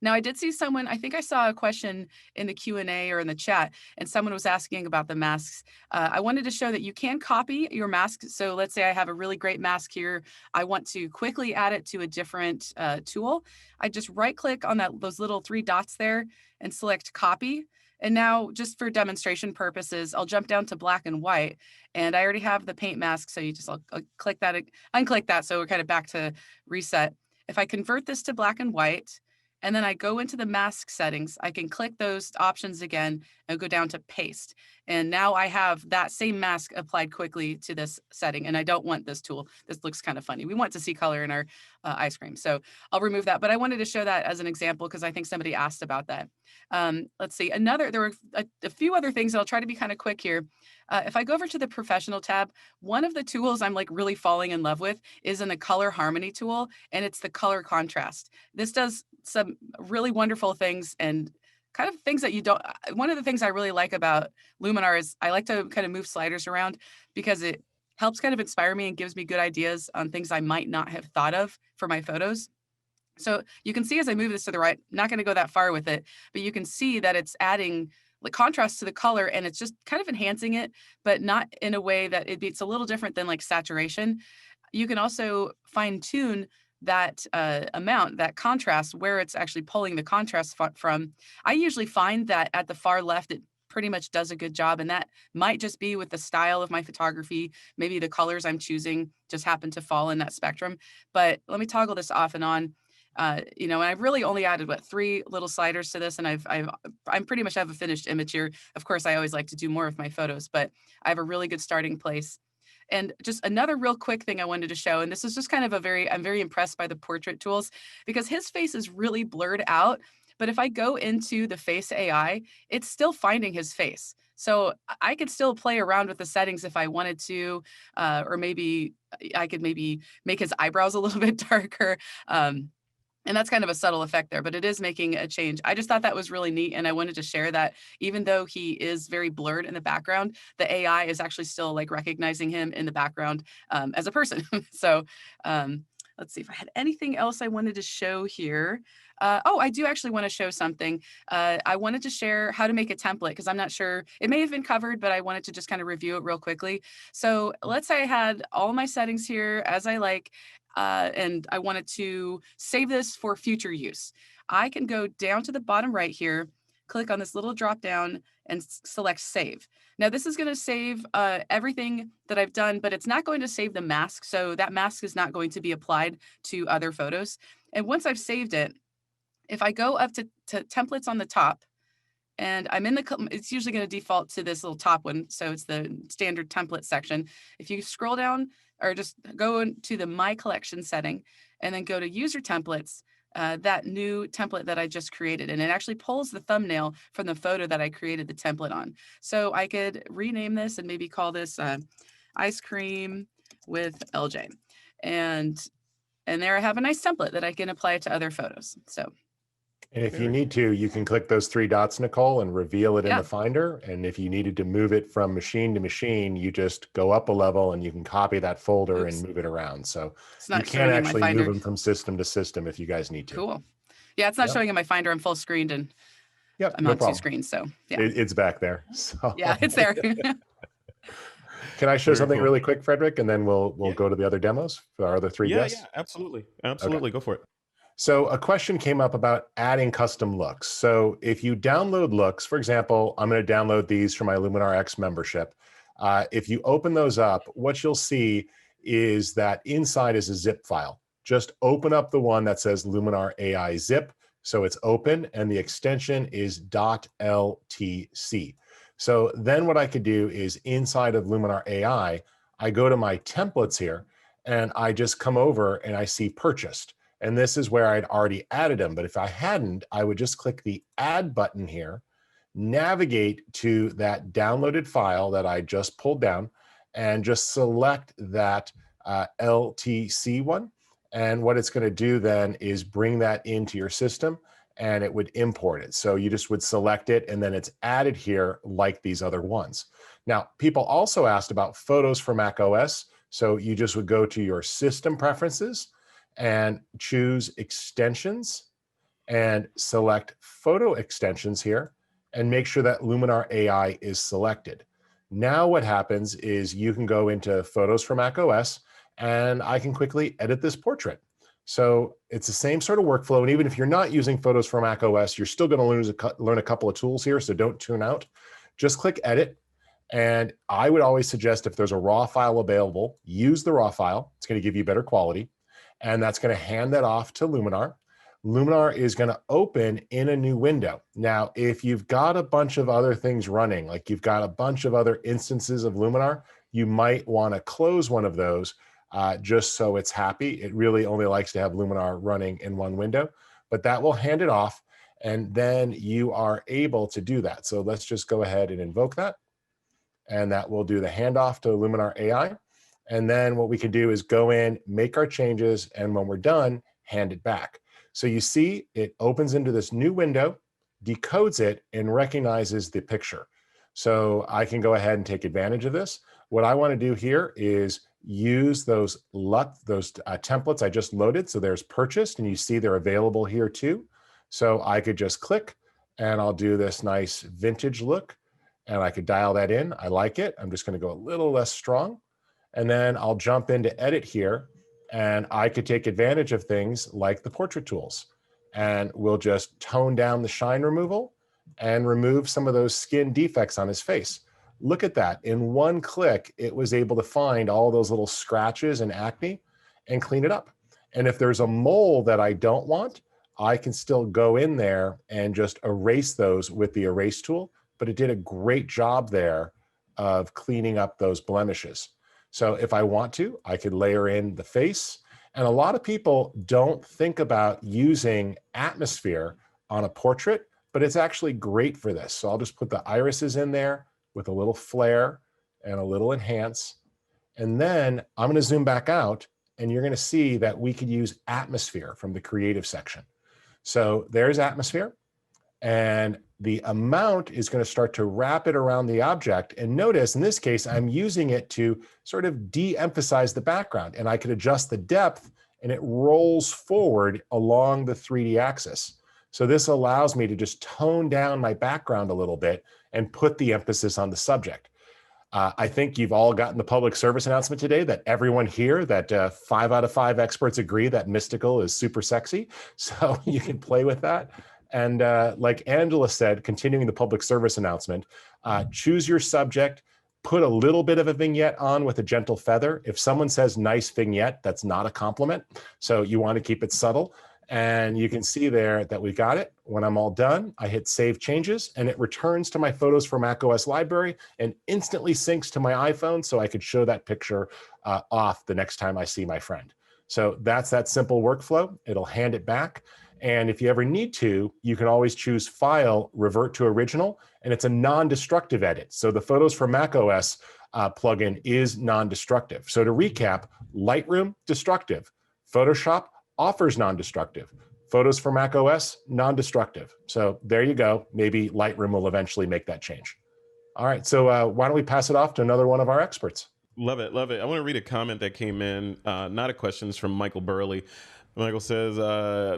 Now, I did see someone, I think I saw a question in the Q&A or in the chat, and someone was asking about the masks. I wanted to show that you can copy your mask. So let's say I have a really great mask here. I want to quickly add it to a different tool. I just right click on those little 3 dots there and select copy. And now, just for demonstration purposes, I'll jump down to black and white, and I already have the paint mask. So I'll click that, unclick that. So we're kind of back to reset. If I convert this to black and white, and then I go into the mask settings, I can click those options again and go down to paste. And now I have that same mask applied quickly to this setting. And I don't want this tool. This looks kind of funny. We want to see color in our ice cream. So I'll remove that. But I wanted to show that as an example because I think somebody asked about that. Let's see, there were a few other things that I'll try to be kind of quick here. If I go over to the professional tab, one of the tools I'm like really falling in love with is in the color harmony tool, and it's the color contrast. This does some really wonderful things and kind of things that you don't. One of the things I really like about Luminar is I like to kind of move sliders around because it helps kind of inspire me and gives me good ideas on things I might not have thought of for my photos. So you can see as I move this to the right, I'm not going to go that far with it, but you can see that it's adding like contrast to the color, and it's just kind of enhancing it, but not in a way that it's a little different than like saturation. You can also fine tune that amount, that contrast, where it's actually pulling the contrast from. I usually find that at the far left, it pretty much does a good job. And that might just be with the style of my photography. Maybe the colors I'm choosing just happen to fall in that spectrum. But let me toggle this off and on. You know, and I've really only added 3 little sliders to this, and I'm pretty much have a finished image here. Of course, I always like to do more with my photos, but I have a really good starting place. And just another real quick thing I wanted to show, and this is just kind of I'm very impressed by the portrait tools because his face is really blurred out. But if I go into the face AI, it's still finding his face. So I could still play around with the settings if I wanted to, or maybe I could maybe make his eyebrows a little bit darker. And that's kind of a subtle effect there, but it is making a change. I just thought that was really neat. And I wanted to share that even though he is very blurred in the background, the AI is actually still like recognizing him in the background as a person. So let's see if I had anything else I wanted to show here. Oh, I do actually want to show something. I wanted to share how to make a template because I'm not sure, it may have been covered, but I wanted to just kind of review it real quickly. So let's say I had all my settings here as I like, and I wanted to save this for future use. I can go down to the bottom right here, click on this little drop down and select save. Now this is going to save everything that I've done, but it's not going to save the mask. So that mask is not going to be applied to other photos. And once I've saved it, if I go up to templates on the top, and I'm in it's usually going to default to this little top one. So it's the standard template section. If you scroll down or just go into the My Collection setting and then go to User Templates, that new template that I just created, and it actually pulls the thumbnail from the photo that I created the template on. So I could rename this and maybe call this Ice Cream with LJ. And And there I have a nice template that I can apply to other photos. So And if you need to, you can click those three dots, Nicole, and reveal it in yeah, the Finder. And if you needed to move it from machine to machine, you just go up a level and you can copy that folder and oops, move it around. So it's you not can showing in my actually move Finder. them from system to system if you guys need to. Cool. Yeah, it's not Yep. showing in my Finder. I'm full screened and Yep, I'm no on two problem. screens. So yeah, It's back there. So yeah, it's there. can I show Very something cool. really quick, Frederick, and then we'll Yeah. go to the other demos for our other three guests? Yeah, absolutely. Absolutely. Go for it. So a question came up about adding custom looks. So if you download looks, for example, I'm going to download these from my Luminar X membership. If you open those up, what you'll see is that inside is a zip file. Just open up the one that says Luminar AI zip. So it's open and the extension is .ltc. So then what I could do is inside of Luminar AI, I go to my templates here and I just come over and I see purchased. And this is where I'd already added them. But if I hadn't, I would just click the add button here, navigate to that downloaded file that I just pulled down, and just select that LTC one. And what it's going to do then is bring that into your system and it would import it. So you just would select it and then it's added here like these other ones. Now, people also asked about photos for Mac OS. So you just would go to your system preferences and choose extensions and select photo extensions here and make sure that Luminar AI is selected. Now what happens is you can go into photos for Mac OS and I can quickly edit this portrait. So it's the same sort of workflow. And even if you're not using photos for Mac OS, you're still going to learn a couple of tools here. So don't tune out. Just click edit. And I would always suggest if there's a raw file available, use the raw file. It's going to give you better quality. And that's going to hand that off to Luminar. Luminar is going to open in a new window. Now, if you've got a bunch of other things running, like you've got a bunch of other instances of Luminar, you might want to close one of those just so it's happy. It really only likes to have Luminar running in one window, but that will hand it off. And then you are able to do that. So let's just go ahead and invoke that. And that will do the handoff to Luminar AI. And then what we can do is go in, make our changes, and when we're done, hand it back. So you see it opens into this new window, decodes it, and recognizes the picture. So I can go ahead and take advantage of this. What I want to do here is use those templates I just loaded. So there's purchased, and you see they're available here too. So I could just click, and I'll do this nice vintage look, and I could dial that in. I like it. I'm just going to go a little less strong. And then I'll jump into edit here and I could take advantage of things like the portrait tools. And we'll just tone down the shine removal and remove some of those skin defects on his face. Look at that. In one click, it was able to find all those little scratches and acne and clean it up. And if there's a mole that I don't want, I can still go in there and just erase those with the erase tool. But it did a great job there of cleaning up those blemishes. So if I want to, I could layer in the face. And a lot of people don't think about using atmosphere on a portrait, but it's actually great for this. So I'll just put the irises in there with a little flare and a little enhance. And then I'm going to zoom back out and you're going to see that we could use atmosphere from the creative section. So there's atmosphere. And the amount is going to start to wrap it around the object. And notice in this case, I'm using it to sort of de-emphasize the background. And I could adjust the depth and it rolls forward along the 3D axis. So this allows me to just tone down my background a little bit and put the emphasis on the subject. I think you've all gotten the public service announcement today that everyone here, that 5 out of 5 experts agree that mystical is super sexy. So you can play with that. And like Angela said, continuing the public service announcement, choose your subject, put a little bit of a vignette on with a gentle feather. If someone says nice vignette, that's not a compliment. So you want to keep it subtle. And you can see there that we got it. When I'm all done, I hit Save Changes and it returns to my Photos for macOS library and instantly syncs to my iPhone so I could show that picture off the next time I see my friend. So that's that simple workflow. It'll hand it back. And if you ever need to, you can always choose File, Revert to Original, and it's a non-destructive edit. So the Photos for macOS plugin is non-destructive. So to recap, Lightroom, destructive. Photoshop offers non-destructive. Photos for Mac OS, non-destructive. So there you go. Maybe Lightroom will eventually make that change. All right, so why don't we pass it off to another one of our experts? Love it, love it. I want to read a comment that came in, not a question, it's from Michael Burley. Michael says,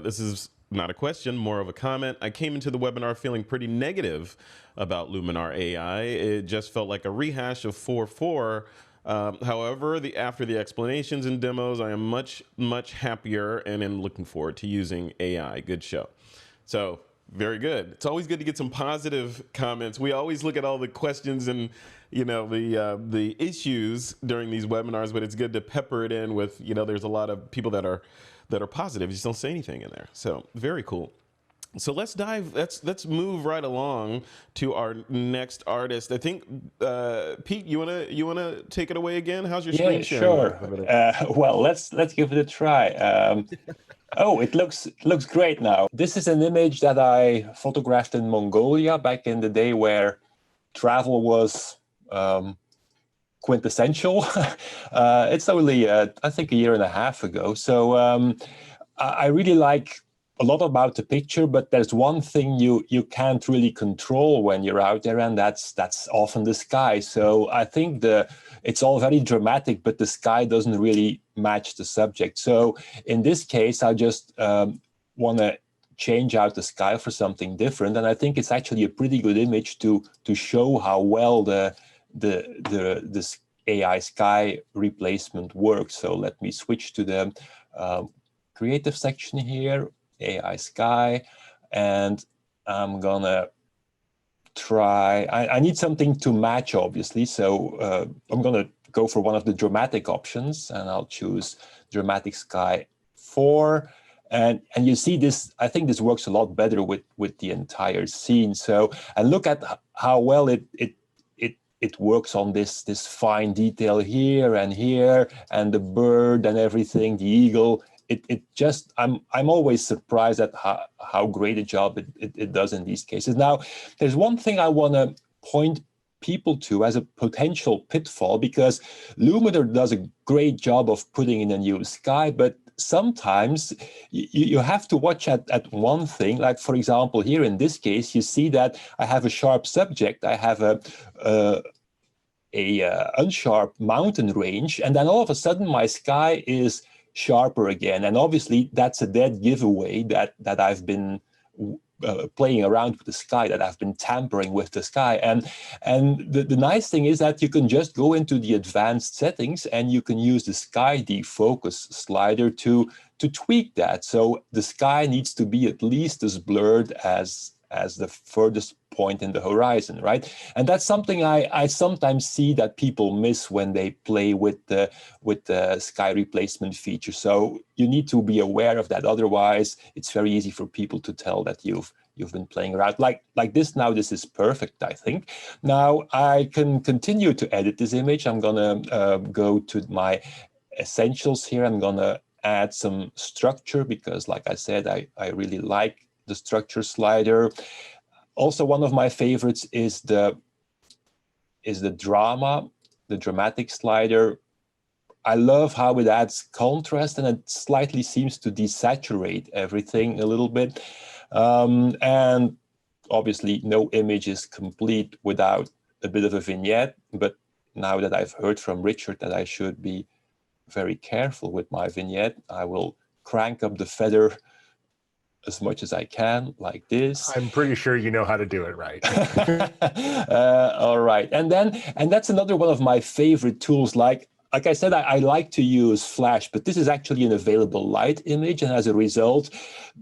this is not a question, more of a comment. I came into the webinar feeling pretty negative about Luminar AI. It just felt like a rehash of 4.4. However, after the explanations and demos, I am much, much happier and am looking forward to using AI. Good show. So very good. It's always good to get some positive comments. We always look at all the questions and the issues during these webinars, but it's good to pepper it in with, there's a lot of people that are positive. You just don't say anything in there. So very cool. So let's move right along to our next artist. I think Pete, you wanna take it away again? How's your screen sharing? Sure. Well, let's give it a try. Oh, it looks great now. This is an image that I photographed in Mongolia back in the day where travel was quintessential. It's only I think a year and a half ago. So I really like a lot about the picture, but there's one thing you can't really control when you're out there, and that's often the sky. So I think it's all very dramatic, but the sky doesn't really match the subject. So in this case, I just want to change out the sky for something different, and I think it's actually a pretty good image to show how well the AI sky replacement works. So let me switch to the creative section here. AI sky, and I'm gonna try, I need something to match, obviously, so I'm gonna go for one of the dramatic options, and I'll choose dramatic sky 4, and you see this, I think this works a lot better with the entire scene. So, and look at how well it works on this fine detail here, and the bird and everything, the eagle. It just, I'm always surprised at how great a job it does in these cases. Now, there's one thing I want to point people to as a potential pitfall, because Luminar does a great job of putting in a new sky, but sometimes you have to watch at one thing. Like, for example, here in this case, you see that I have a sharp subject, I have a unsharp mountain range, and then all of a sudden my sky is sharper again, and obviously that's a dead giveaway that I've been playing around with the sky, that I've been tampering with the sky. And the nice thing is that you can just go into the advanced settings and you can use the sky defocus slider to tweak that. So the sky needs to be at least as blurred as the furthest point in the horizon, right? And that's something I sometimes see that people miss when they play with the sky replacement feature. So you need to be aware of that. Otherwise, it's very easy for people to tell that you've been playing around. Like this now, this is perfect, I think. Now I can continue to edit this image. I'm gonna go to my essentials here. I'm gonna add some structure because, like I said, I really like the structure slider. Also, one of my favorites is the dramatic slider. I love how it adds contrast and it slightly seems to desaturate everything a little bit. And obviously, no image is complete without a bit of a vignette. But now that I've heard from Richard that I should be very careful with my vignette, I will crank up the feather as much as I can, like this. I'm pretty sure you know how to do it right. All right, and that's another one of my favorite tools. Like I said, I like to use Flash, but this is actually an available light image, and as a result,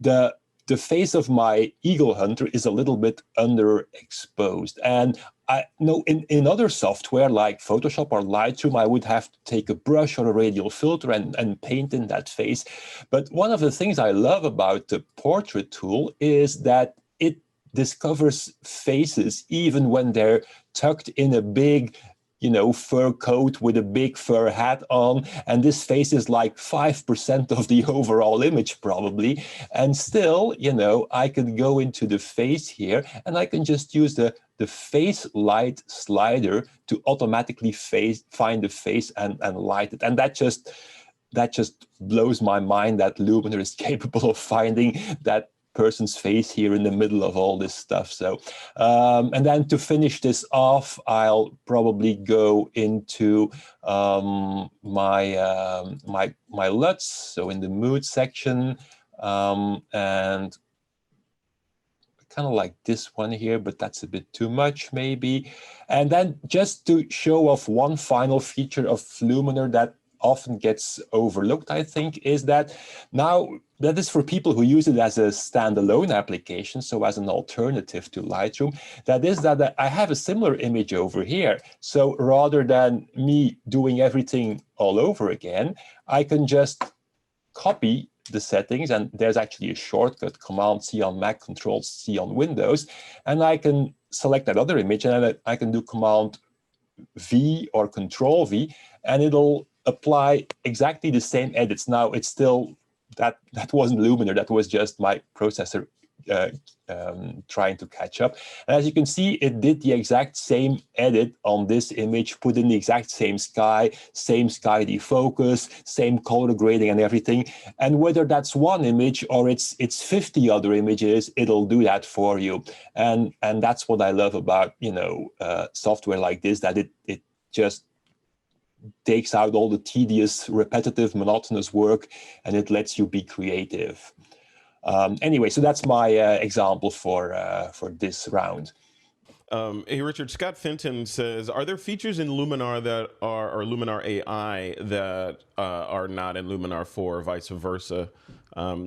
the face of my eagle hunter is a little bit underexposed. And I know in other software like Photoshop or Lightroom, I would have to take a brush or a radial filter and paint in that face. But one of the things I love about the portrait tool is that it discovers faces even when they're tucked in a big, fur coat with a big fur hat on, and this face is like 5% of the overall image probably. And still, I can go into the face here and I can just use the face light slider to automatically find the face and light it. And that just that just blows my mind that Luminar is capable of finding that person's face here in the middle of all this stuff. So, and then to finish this off, I'll probably go into my LUTs, so in the mood section, and kind of like this one here, but that's a bit too much maybe. And then just to show off one final feature of Luminar that often gets overlooked, I think, is that now that is for people who use it as a standalone application, so as an alternative to Lightroom, that is that I have a similar image over here. So rather than me doing everything all over again, I can just copy the settings, and there's actually a shortcut, Command-C on Mac, Control-C on Windows, and I can select that other image, and I can do Command-V or Control-V, and it'll apply exactly the same edits. Now, it's still, that wasn't Luminar, that was just my processor trying to catch up. And as you can see, it did the exact same edit on this image, put in the exact same sky defocus, same color grading and everything. And whether that's one image or it's 50 other images, it'll do that for you. And that's what I love about, software like this, that it just takes out all the tedious, repetitive, monotonous work, and it lets you be creative. Anyway, so that's my example for this round. Hey, Richard, Scott Fenton says, are there features in Luminar that are, or Luminar AI that are not in Luminar 4 or vice versa?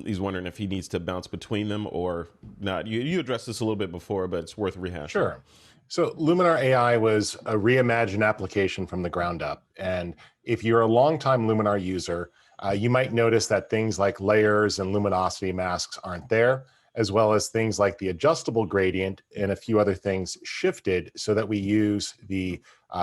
He's wondering if he needs to bounce between them or not. You addressed this a little bit before, but it's worth rehashing. Sure. So Luminar AI was a reimagined application from the ground up. And if you're a longtime Luminar user, you might notice that things like layers and luminosity masks aren't there, as well as things like the adjustable gradient and a few other things shifted so that we use the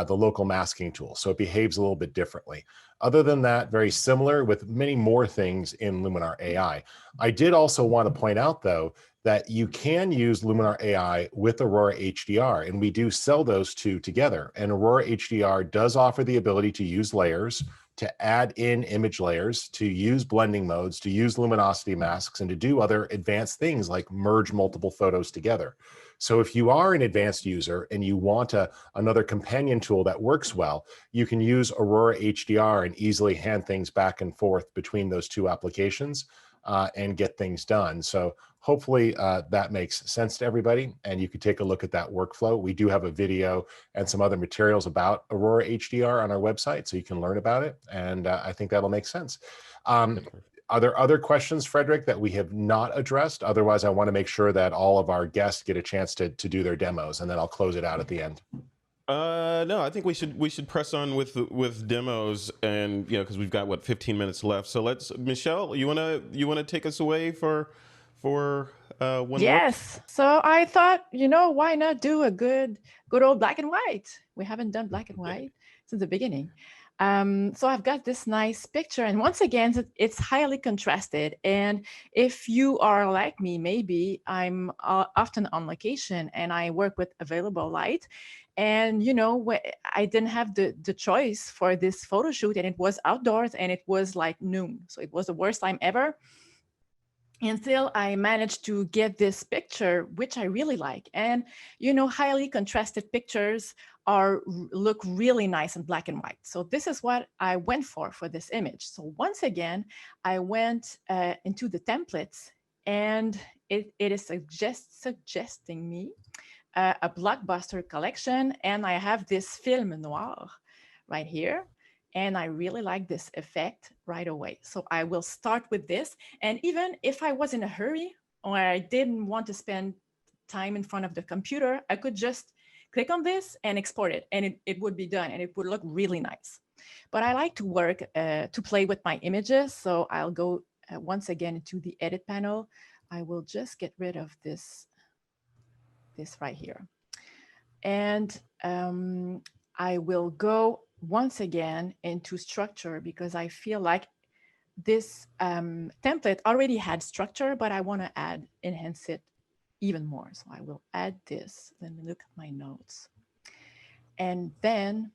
local masking tool. So it behaves a little bit differently. Other than that, very similar with many more things in Luminar AI. I did also want to point out, though, that you can use Luminar AI with Aurora HDR, and we do sell those two together. And Aurora HDR does offer the ability to use layers, to add in image layers, to use blending modes, to use luminosity masks, and to do other advanced things like merge multiple photos together. So if you are an advanced user and you want another companion tool that works well, you can use Aurora HDR and easily hand things back and forth between those two applications and get things done. So hopefully that makes sense to everybody, and you can take a look at that workflow. We do have a video and some other materials about Aurora HDR on our website, so you can learn about it, and I think that'll make sense. Are there other questions, Frederick, that we have not addressed? Otherwise, I want to make sure that all of our guests get a chance to do their demos, and then I'll close it out at the end. No, I think we should press on with demos, and because we've got 15 minutes left. So let's, Michelle, you wanna take us away for one? Yes. Look? So I thought, why not do a good old black and white? We haven't done black and white since the beginning. So I've got this nice picture, and once again, it's highly contrasted. And if you are like me, maybe I'm often on location and I work with available light. And, I didn't have the choice for this photo shoot, and it was outdoors and it was like noon. So it was the worst time ever. Until I managed to get this picture, which I really like. And, highly contrasted pictures look really nice in black and white. So this is what I went for this image. So once again, I went into the templates, and it is suggesting me a blockbuster collection. And I have this film noir right here. And I really like this effect right away. So I will start with this. And even if I was in a hurry or I didn't want to spend time in front of the computer, I could just click on this and export it, and it would be done, and it would look really nice. But I like to work, to play with my images. So I'll go once again into the edit panel. I will just get rid of this right here. And I will go once again into structure, because I feel like this template already had structure, but I want to enhance it even more. So I will add this. Let me look at my notes. And then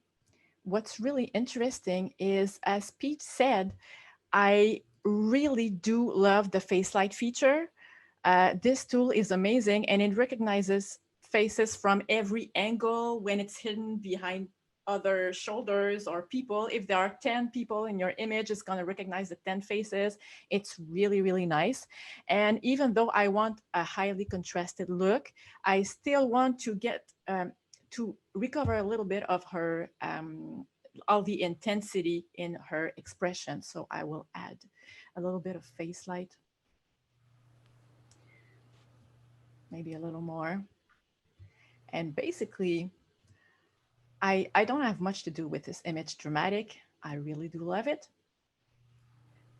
what's really interesting is, as Pete said, I really do love the face light feature. This tool is amazing, and it recognizes faces from every angle when it's hidden behind other shoulders or people. If there are 10 people in your image, it's going to recognize the 10 faces. It's really, really nice. And even though I want a highly contrasted look, I still want to get to recover a little bit of her all the intensity in her expression. So I will add a little bit of face light, maybe a little more. And basically, I don't have much to do with this image dramatic. I really do love it.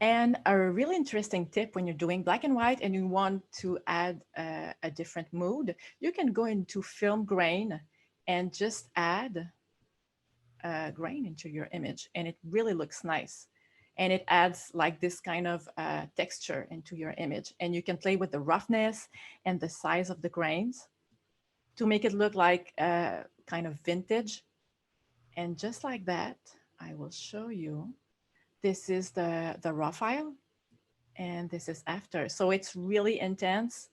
And a really interesting tip when you're doing black and white and you want to add a different mood, you can go into film grain and just add grain into your image, and it really looks nice. And it adds like this kind of texture into your image. And you can play with the roughness and the size of the grains to make it look like kind of vintage. And just like that, I will show you. This is the raw file, and this is after. So it's really intense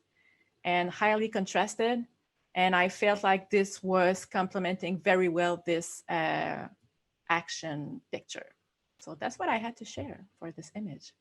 and highly contrasted. And I felt like this was complementing very well this action picture. So that's what I had to share for this image.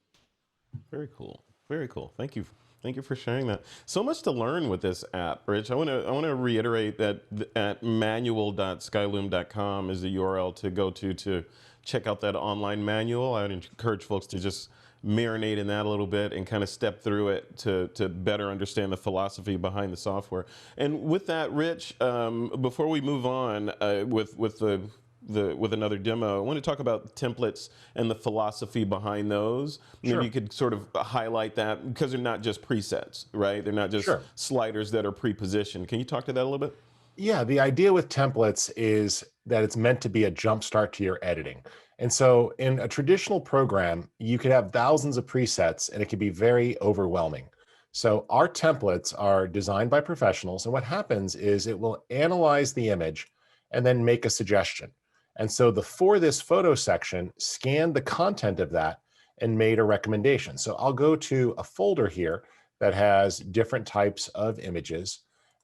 Very cool. Very cool. Thank you. Thank you for sharing that. So much to learn with this app, Rich. I want to reiterate that at manual.skyloom.com is the URL to go to check out that online manual. I would encourage folks to just marinate in that a little bit and kind of step through it to better understand the philosophy behind the software. And with that, Rich, before we move on with another demo, I want to talk about templates and the philosophy behind those. Sure. Maybe you could sort of highlight that, because they're not just presets, right? They're not just Sure. sliders that are pre-positioned. Can you talk to that a little bit? Yeah, the idea with templates is that it's meant to be a jump start to your editing. And so in a traditional program, you could have thousands of presets and it can be very overwhelming. So our templates are designed by professionals, and what happens is it will analyze the image and then make a suggestion. And so the for this photo section scanned the content of that and made a recommendation. So I'll go to a folder here that has different types of images,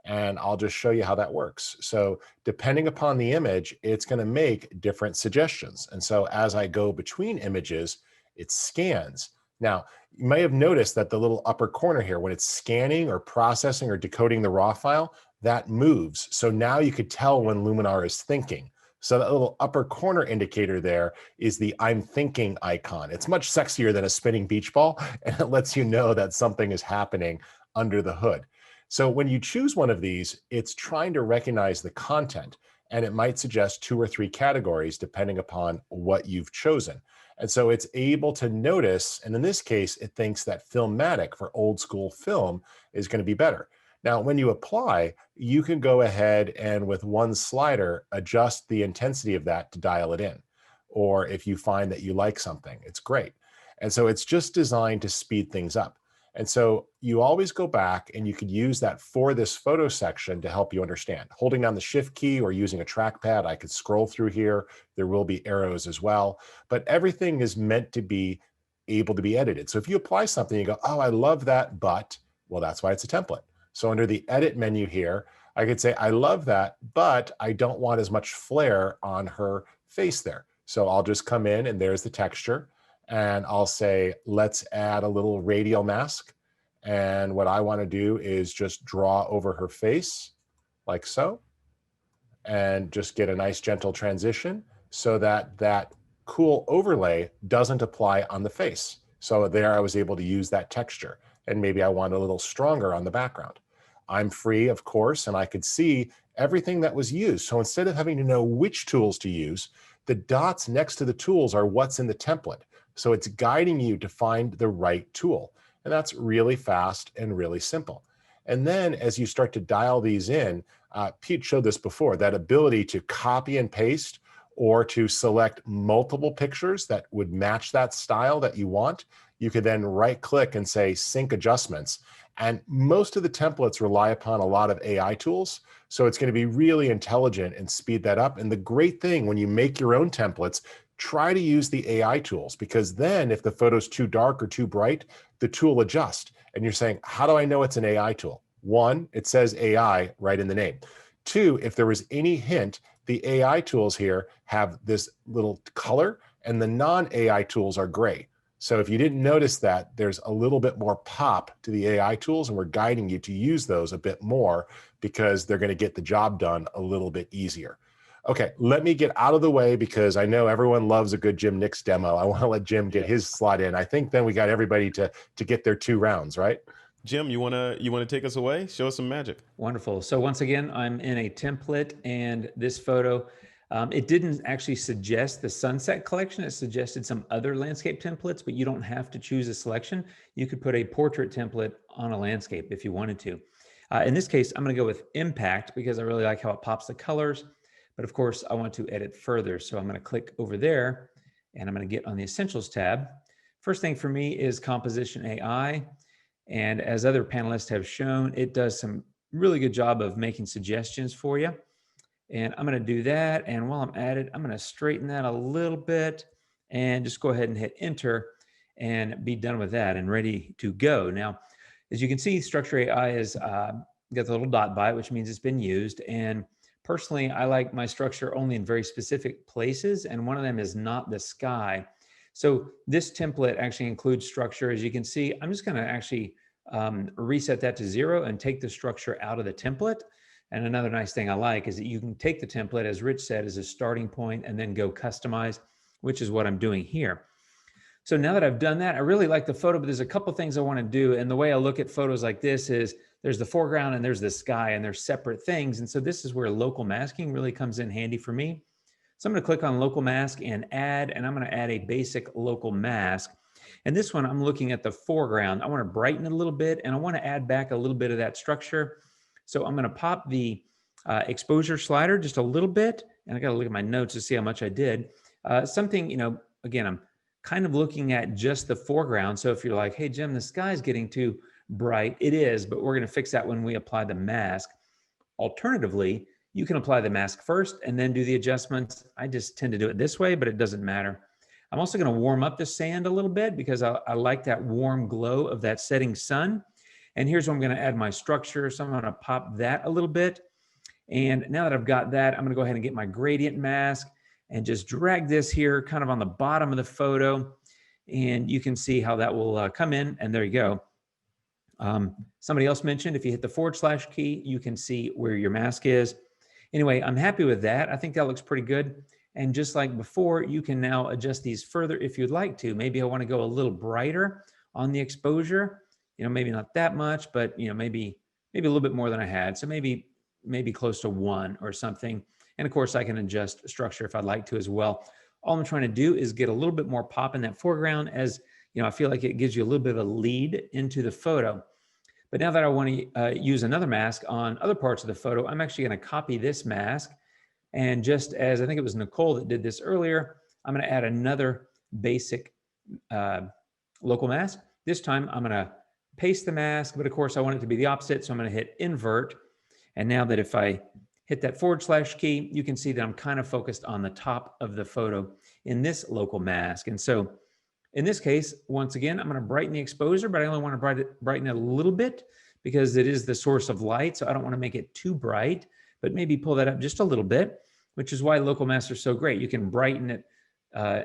and I'll just show you how that works. So depending upon the image, it's going to make different suggestions. And so as I go between images, it scans. Now, you may have noticed that the little upper corner here, when it's scanning or processing or decoding the raw file, that moves. So now you could tell when Luminar is thinking. So that little upper corner indicator there is the I'm thinking icon. It's much sexier than a spinning beach ball, and it lets you know that something is happening under the hood. So when you choose one of these, it's trying to recognize the content, and it might suggest 2 or 3 categories depending upon what you've chosen. And so it's able to notice, and in this case, it thinks that Filmatic for old school film is going to be better. Now, when you apply, you can go ahead and with one slider, adjust the intensity of that to dial it in. Or if you find that you like something, it's great. And so it's just designed to speed things up. And so you always go back and you could use that for this photo section to help you understand. Holding down the shift key or using a trackpad, I could scroll through here. There will be arrows as well, but everything is meant to be able to be edited. So if you apply something, you go, oh, I love that, but, well, that's why it's a template. So under the edit menu here, I could say, I love that, but I don't want as much flare on her face there. So I'll just come in and there's the texture. And I'll say, let's add a little radial mask. And what I want to do is just draw over her face like so, and just get a nice gentle transition so that that cool overlay doesn't apply on the face. So there I was able to use that texture, and maybe I want a little stronger on the background. I'm free, of course, and I could see everything that was used. So instead of having to know which tools to use, the dots next to the tools are what's in the template. So it's guiding you to find the right tool. And that's really fast and really simple. And then as you start to dial these in, Pete showed this before, that ability to copy and paste or to select multiple pictures that would match that style that you want. You could then right click and say sync adjustments. And most of the templates rely upon a lot of AI tools. So it's going to be really intelligent and speed that up. And the great thing when you make your own templates, try to use the AI tools, because then if the photo's too dark or too bright, the tool adjusts. And you're saying, how do I know it's an AI tool? One, it says AI right in the name. Two, if there was any hint, the AI tools here have this little color and the non-AI tools are gray. So if you didn't notice that, there's a little bit more pop to the AI tools, and we're guiding you to use those a bit more because they're going to get the job done a little bit easier. Okay, let me get out of the way because I know everyone loves a good Jim Nix demo. I want to let Jim get his slot in. I think then we got everybody to get their 2 rounds, right? Jim, you wanna take us away? Show us some magic. Wonderful. So once again, I'm in a template, and this photo, it didn't actually suggest the sunset collection. It suggested some other landscape templates, but you don't have to choose a selection. You could put a portrait template on a landscape if you wanted to. In this case, I'm going to go with impact because I really like how it pops the colors. But of course, I want to edit further. So I'm going to click over there, and I'm going to get on the Essentials tab. First thing for me is Composition AI. And as other panelists have shown, it does some really good job of making suggestions for you. And I'm going to do that. And while I'm at it, I'm going to straighten that a little bit and just go ahead and hit enter and be done with that and ready to go. Now, as you can see, Structure AI has got the little dot by it, which means it's been used. And personally, I like my structure only in very specific places. And one of them is not the sky. So this template actually includes structure. As you can see, I'm just going to actually reset that to 0 and take the structure out of the template. And another nice thing I like is that you can take the template, as Rich said, as a starting point and then go customize, which is what I'm doing here. So now that I've done that, I really like the photo, but there's a couple things I want to do. And the way I look at photos like this is there's the foreground and there's the sky, and they're separate things. And so this is where local masking really comes in handy for me. So I'm going to click on local mask and add, and I'm going to add a basic local mask. And this one, I'm looking at the foreground. I want to brighten it a little bit, and I want to add back a little bit of that structure. So I'm going to pop the exposure slider just a little bit, and I got to look at my notes to see how much I did. Something, again, I'm kind of looking at just the foreground. So if you're like, hey, Jim, the sky's getting too bright, it is, but we're going to fix that when we apply the mask. Alternatively, you can apply the mask first and then do the adjustments. I just tend to do it this way, but it doesn't matter. I'm also going to warm up the sand a little bit because I like that warm glow of that setting sun. And here's where I'm going to add my structure. So I'm going to pop that a little bit. And now that I've got that, I'm going to go ahead and get my gradient mask and just drag this here kind of on the bottom of the photo. And you can see how that will come in. And there you go. Somebody else mentioned if you hit the / key, you can see where your mask is. Anyway, I'm happy with that. I think that looks pretty good. And just like before, you can now adjust these further if you'd like to. Maybe I want to go a little brighter on the exposure. Maybe not that much, but maybe a little bit more than I had. So maybe close to 1 or something. And of course, I can adjust structure if I'd like to as well. All I'm trying to do is get a little bit more pop in that foreground, as I feel like it gives you a little bit of a lead into the photo. But now that I want to use another mask on other parts of the photo, I'm actually going to copy this mask. And just as I think it was Nicole that did this earlier, I'm going to add another basic local mask. This time I'm going to paste the mask, but of course I want it to be the opposite. So I'm going to hit invert. And now that if I hit that / key, you can see that I'm kind of focused on the top of the photo in this local mask. And so in this case, once again, I'm going to brighten the exposure, but I only want to brighten it a little bit because it is the source of light. So I don't want to make it too bright, but maybe pull that up just a little bit, which is why local masks are so great. You can brighten it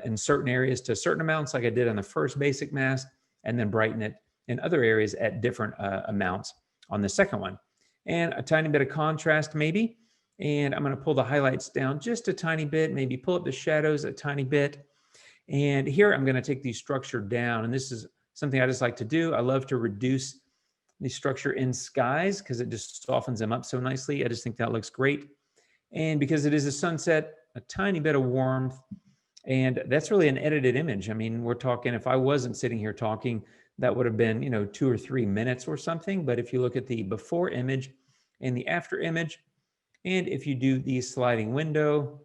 in certain areas to certain amounts, like I did on the first basic mask, and then brighten it in other areas at different amounts on the second one. And a tiny bit of contrast maybe. And I'm going to pull the highlights down just a tiny bit, maybe pull up the shadows a tiny bit. And here I'm going to take the structure down. And this is something I just like to do. I love to reduce the structure in skies because it just softens them up so nicely. I just think that looks great. And because it is a sunset, a tiny bit of warmth. And that's really an edited image. I mean, we're talking, if I wasn't sitting here talking, that would have been, 2 or 3 minutes or something. But if you look at the before image and the after image, and if you do the sliding window,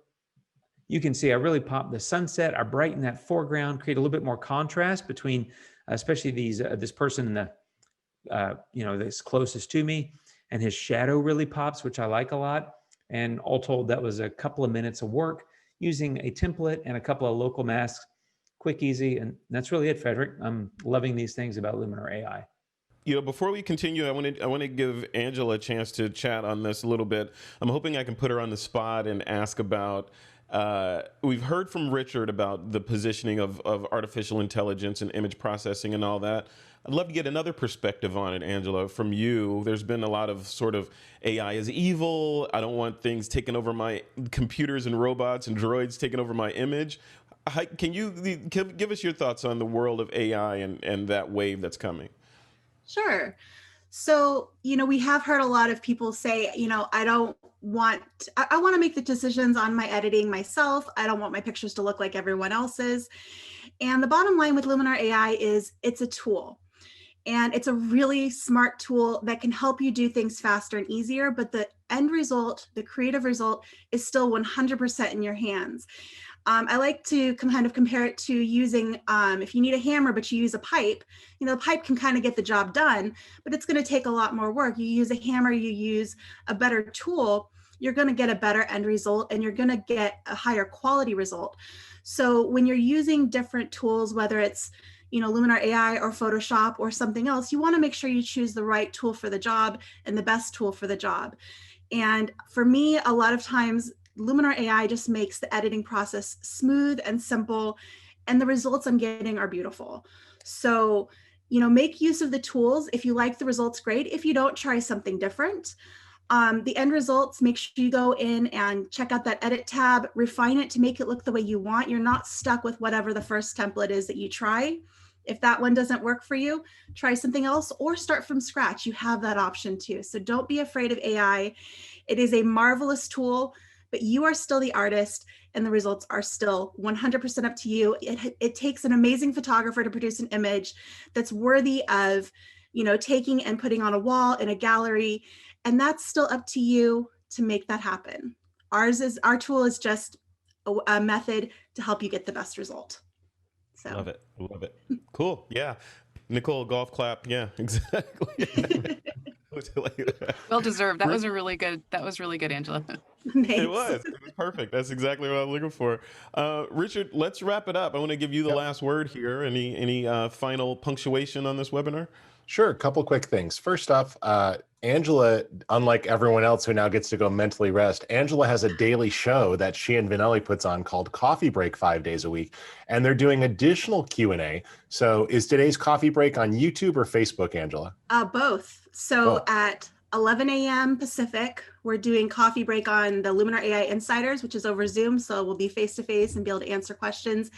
you can see I really pop the sunset. I brighten that foreground, create a little bit more contrast between, especially this person in the, that's closest to me, and his shadow really pops, which I like a lot. And all told, that was a couple of minutes of work. using a template and a couple of local masks. Quick, easy, and that's really it, Frederick. I'm loving these things about Luminar AI. Before we continue, I want to give Angela a chance to chat on this a little bit. I'm hoping I can put her on the spot and ask about. We've heard from Richard about the positioning of artificial intelligence and image processing and all that. I'd love to get another perspective on it, Angela, from you. There's been a lot of sort of AI is evil. I don't want things taking over my computers and robots and droids taking over my image. Can you give us your thoughts on the world of AI and that wave that's coming? Sure. So, we have heard a lot of people say, I want to make the decisions on my editing myself. I don't want my pictures to look like everyone else's. And the bottom line with Luminar AI is it's a tool. And it's a really smart tool that can help you do things faster and easier, but the end result, the creative result, is still 100% in your hands. I like to kind of compare it to using, if you need a hammer, but you use a pipe, the pipe can kind of get the job done, but it's going to take a lot more work. You use a hammer, you use a better tool, you're going to get a better end result and you're going to get a higher quality result. So when you're using different tools, whether it's Luminar AI or Photoshop or something else, you want to make sure you choose the right tool for the job and the best tool for the job. And for me, a lot of times, Luminar AI just makes the editing process smooth and simple, and the results I'm getting are beautiful. So, make use of the tools. If you like the results, great. If you don't, try something different. The end results, make sure you go in and check out that edit tab, refine it to make it look the way you want. You're not stuck with whatever the first template is that you try. If that one doesn't work for you, try something else or start from scratch. You have that option too. So don't be afraid of AI. It is a marvelous tool, but you are still the artist and the results are still 100% up to you. It takes an amazing photographer to produce an image that's worthy of, taking and putting on a wall in a gallery. And that's still up to you to make that happen. Our tool is just a method to help you get the best result. So. Love it. Cool. Yeah. Nicole, golf clap. Yeah, exactly. Well deserved. That was really good, Angela. It was perfect. That's exactly what I'm looking for. Richard, let's wrap it up. I want to give you the last word here. Any final punctuation on this webinar? Sure. A couple quick things. First off, Angela, unlike everyone else who now gets to go mentally rest, Angela has a daily show that she and Vinelli puts on called Coffee Break 5 days a week, and they're doing additional Q&A. So is today's coffee break on YouTube or Facebook, Angela? Both. So at 11 a.m. Pacific, we're doing coffee break on the Luminar AI Insiders, which is over Zoom. So we'll be face-to-face and be able to answer questions.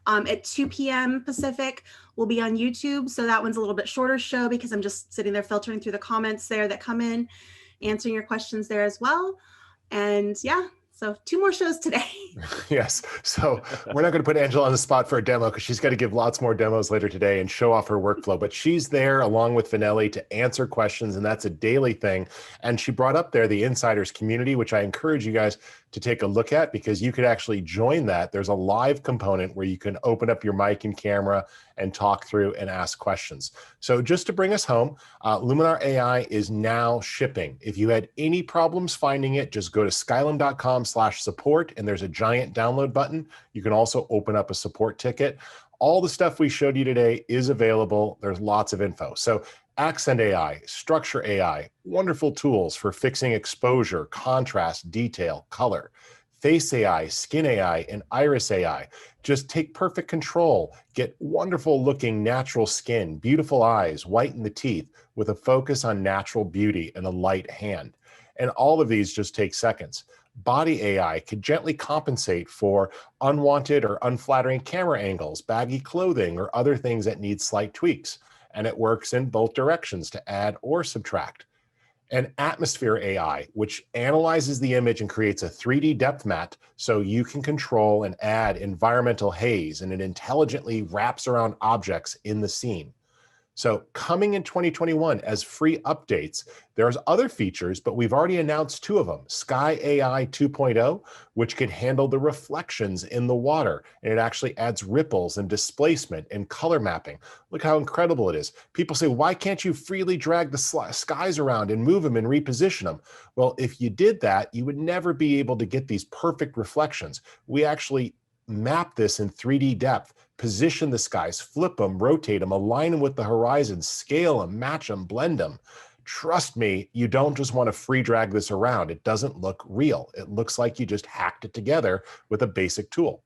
At 2 p.m. Pacific, we'll be on YouTube. So that one's a little bit shorter show because I'm just sitting there filtering through the comments there that come in, answering your questions there as well. And yeah, so 2 more shows today. Yes. So we're not going to put Angela on the spot for a demo because she's got to give lots more demos later today and show off her workflow. But she's there along with Vinelli to answer questions, and that's a daily thing. And she brought up there the Insiders community, which I encourage you guys to take a look at because you could actually join that. There's a live component where you can open up your mic and camera and talk through and ask questions. So just to bring us home, Luminar AI is now shipping. If you had any problems finding it, just go to skylum.com/support and there's a giant download button. You can also open up a support ticket. All the stuff we showed you today is available. There's lots of info. So Accent AI, Structure AI, wonderful tools for fixing exposure, contrast, detail, color. Face AI, Skin AI, and Iris AI. Just take perfect control, get wonderful looking natural skin, beautiful eyes, whiten the teeth with a focus on natural beauty and a light hand. And all of these just take seconds. Body AI could gently compensate for unwanted or unflattering camera angles, baggy clothing, or other things that need slight tweaks. And it works in both directions to add or subtract. And Atmosphere AI, which analyzes the image and creates a 3D depth map so you can control and add environmental haze, and it intelligently wraps around objects in the scene. So coming in 2021 as free updates, there's other features, but we've already announced 2 of them. Sky AI 2.0, which can handle the reflections in the water, and it actually adds ripples and displacement and color mapping. Look how incredible it is. People say, why can't you freely drag the skies around and move them and reposition them? Well, if you did that, you would never be able to get these perfect reflections. We actually map this in 3D depth, position the skies, flip them, rotate them, align them with the horizon, scale them, match them, blend them. Trust me, you don't just want to free drag this around. It doesn't look real. It looks like you just hacked it together with a basic tool.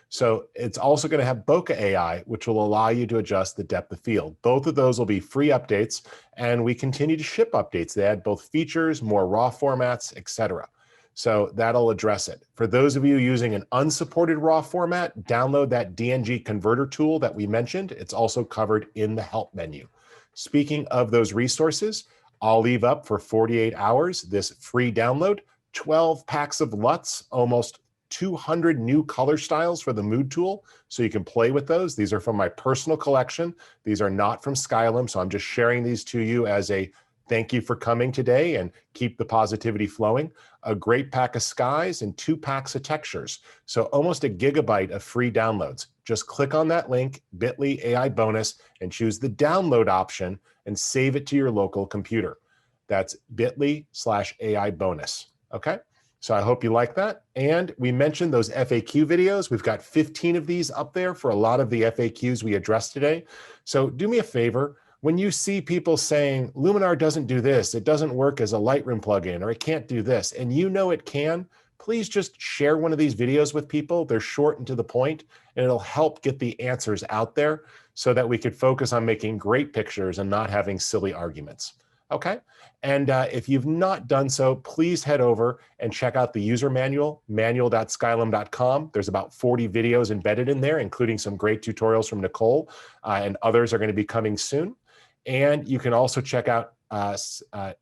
So it's also going to have bokeh AI, which will allow you to adjust the depth of field. Both of those will be free updates, and we continue to ship updates. They add both features, more raw formats, etc. So that'll address it. For those of you using an unsupported raw format, download that DNG converter tool that we mentioned. It's also covered in the help menu. Speaking of those resources, I'll leave up for 48 hours this free download, 12 packs of LUTs, almost 200 new color styles for the mood tool, so you can play with those. These are from my personal collection. These are not from Skylum, so I'm just sharing these to you as a thank you for coming today, and keep the positivity flowing. A great pack of skies and 2 packs of textures. So almost a gigabyte of free downloads. Just click on that link, bit.ly AI bonus, and choose the download option and save it to your local computer. That's bit.ly/AI bonus. Okay. So I hope you like that. And we mentioned those FAQ videos. We've got 15 of these up there for a lot of the FAQs we addressed today. So do me a favor. When you see people saying, Luminar doesn't do this, it doesn't work as a Lightroom plugin, or it can't do this, and you know it can, please just share one of these videos with people. They're short and to the point, and it'll help get the answers out there so that we could focus on making great pictures and not having silly arguments. Okay? And if you've not done so, please head over and check out the user manual, manual.skylum.com. There's about 40 videos embedded in there, including some great tutorials from Nicole, and others are going to be coming soon. And you can also check out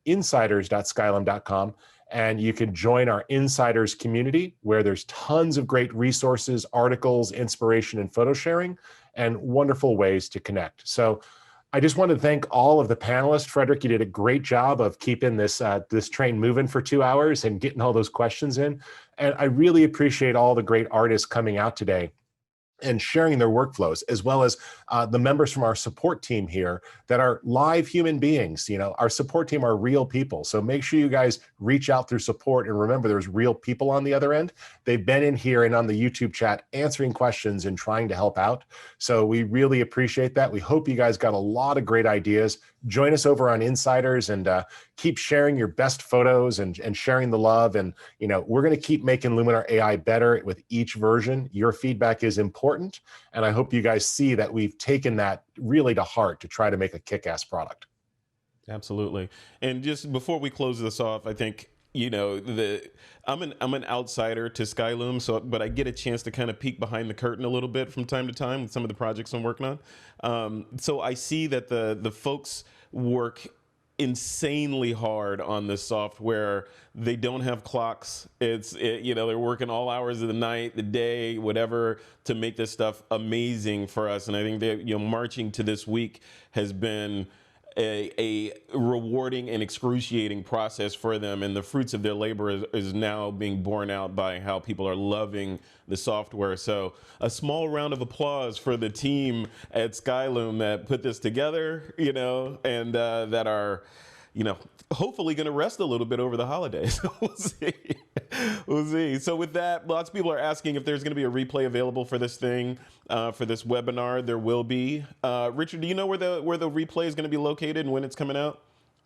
insiders.skylum.com, and you can join our insiders community, where there's tons of great resources, articles, inspiration, and photo sharing, and wonderful ways to connect. So I just want to thank all of the panelists. Frederick, you did a great job of keeping this train moving for 2 hours and getting all those questions in. And I really appreciate all the great artists coming out today and sharing their workflows, as well as the members from our support team here that are live human beings. You know, our support team are real people. So make sure you guys reach out through support, and remember there's real people on the other end. They've been in here and on the YouTube chat answering questions and trying to help out. So we really appreciate that. We hope you guys got a lot of great ideas. Join us over on Insiders, and keep sharing your best photos and sharing the love. And, you know, we're going to keep making Luminar AI better with each version. Your feedback is important. And I hope you guys see that we've taken that really to heart to try to make a kick-ass product. Absolutely. And just before we close this off, I think, you know, I'm an outsider to Skylum, but I get a chance to kind of peek behind the curtain a little bit from time to time with some of the projects I'm working on. So I see that the folks work insanely hard on this software. They don't have clocks. You know, they're working all hours of the night, the day, whatever, to make this stuff amazing for us. And I think that, you know, marching to this week has been a rewarding and excruciating process for them, and the fruits of their labor is now being borne out by how people are loving the software. So a small round of applause for the team at Skylum that put this together, you know, and that are, you know, hopefully going to rest a little bit over the holidays. We'll see. We'll see. So with that, lots of people are asking if there's going to be a replay available for this thing, for this webinar. There will be. Richard, do you know where the replay is going to be located and when it's coming out?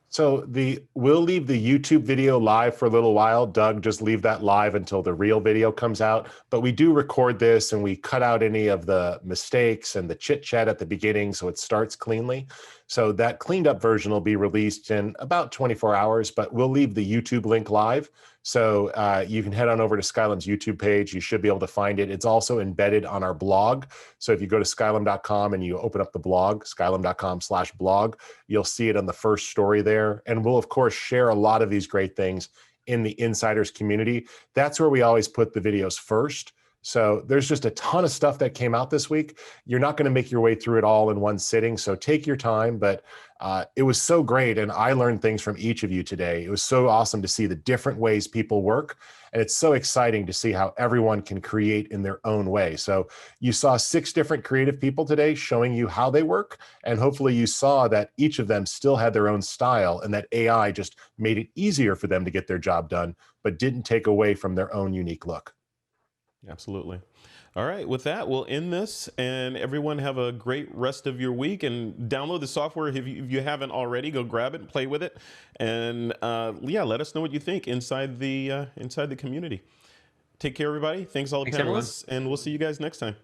So we'll leave the YouTube video live for a little while. Doug, just leave that live until the real video comes out. But we do record this, and we cut out any of the mistakes and the chit chat at the beginning, so it starts cleanly. So that cleaned up version will be released in about 24 hours, but we'll leave the YouTube link live. So you can head on over to Skylum's YouTube page. You should be able to find it. It's also embedded on our blog. So if you go to skylum.com and you open up the blog, skylum.com/blog, you'll see it on the first story there. And we'll, of course, share a lot of these great things in the Insiders community. That's where we always put the videos first. So there's just a ton of stuff that came out this week. You're not going to make your way through it all in one sitting, so take your time. But it was so great, and I learned things from each of you today. It was so awesome to see the different ways people work, and it's so exciting to see how everyone can create in their own way. So you saw 6 different creative people today showing you how they work, and hopefully you saw that each of them still had their own style, and that AI just made it easier for them to get their job done, but didn't take away from their own unique look. Absolutely. All right, with that, we'll end this, and everyone have a great rest of your week, and download the software if you haven't already. Go grab it and play with it, and yeah, let us know what you think inside the community. Take care, everybody. Thanks all the Thanks, everyone. panelists, and we'll see you guys next time.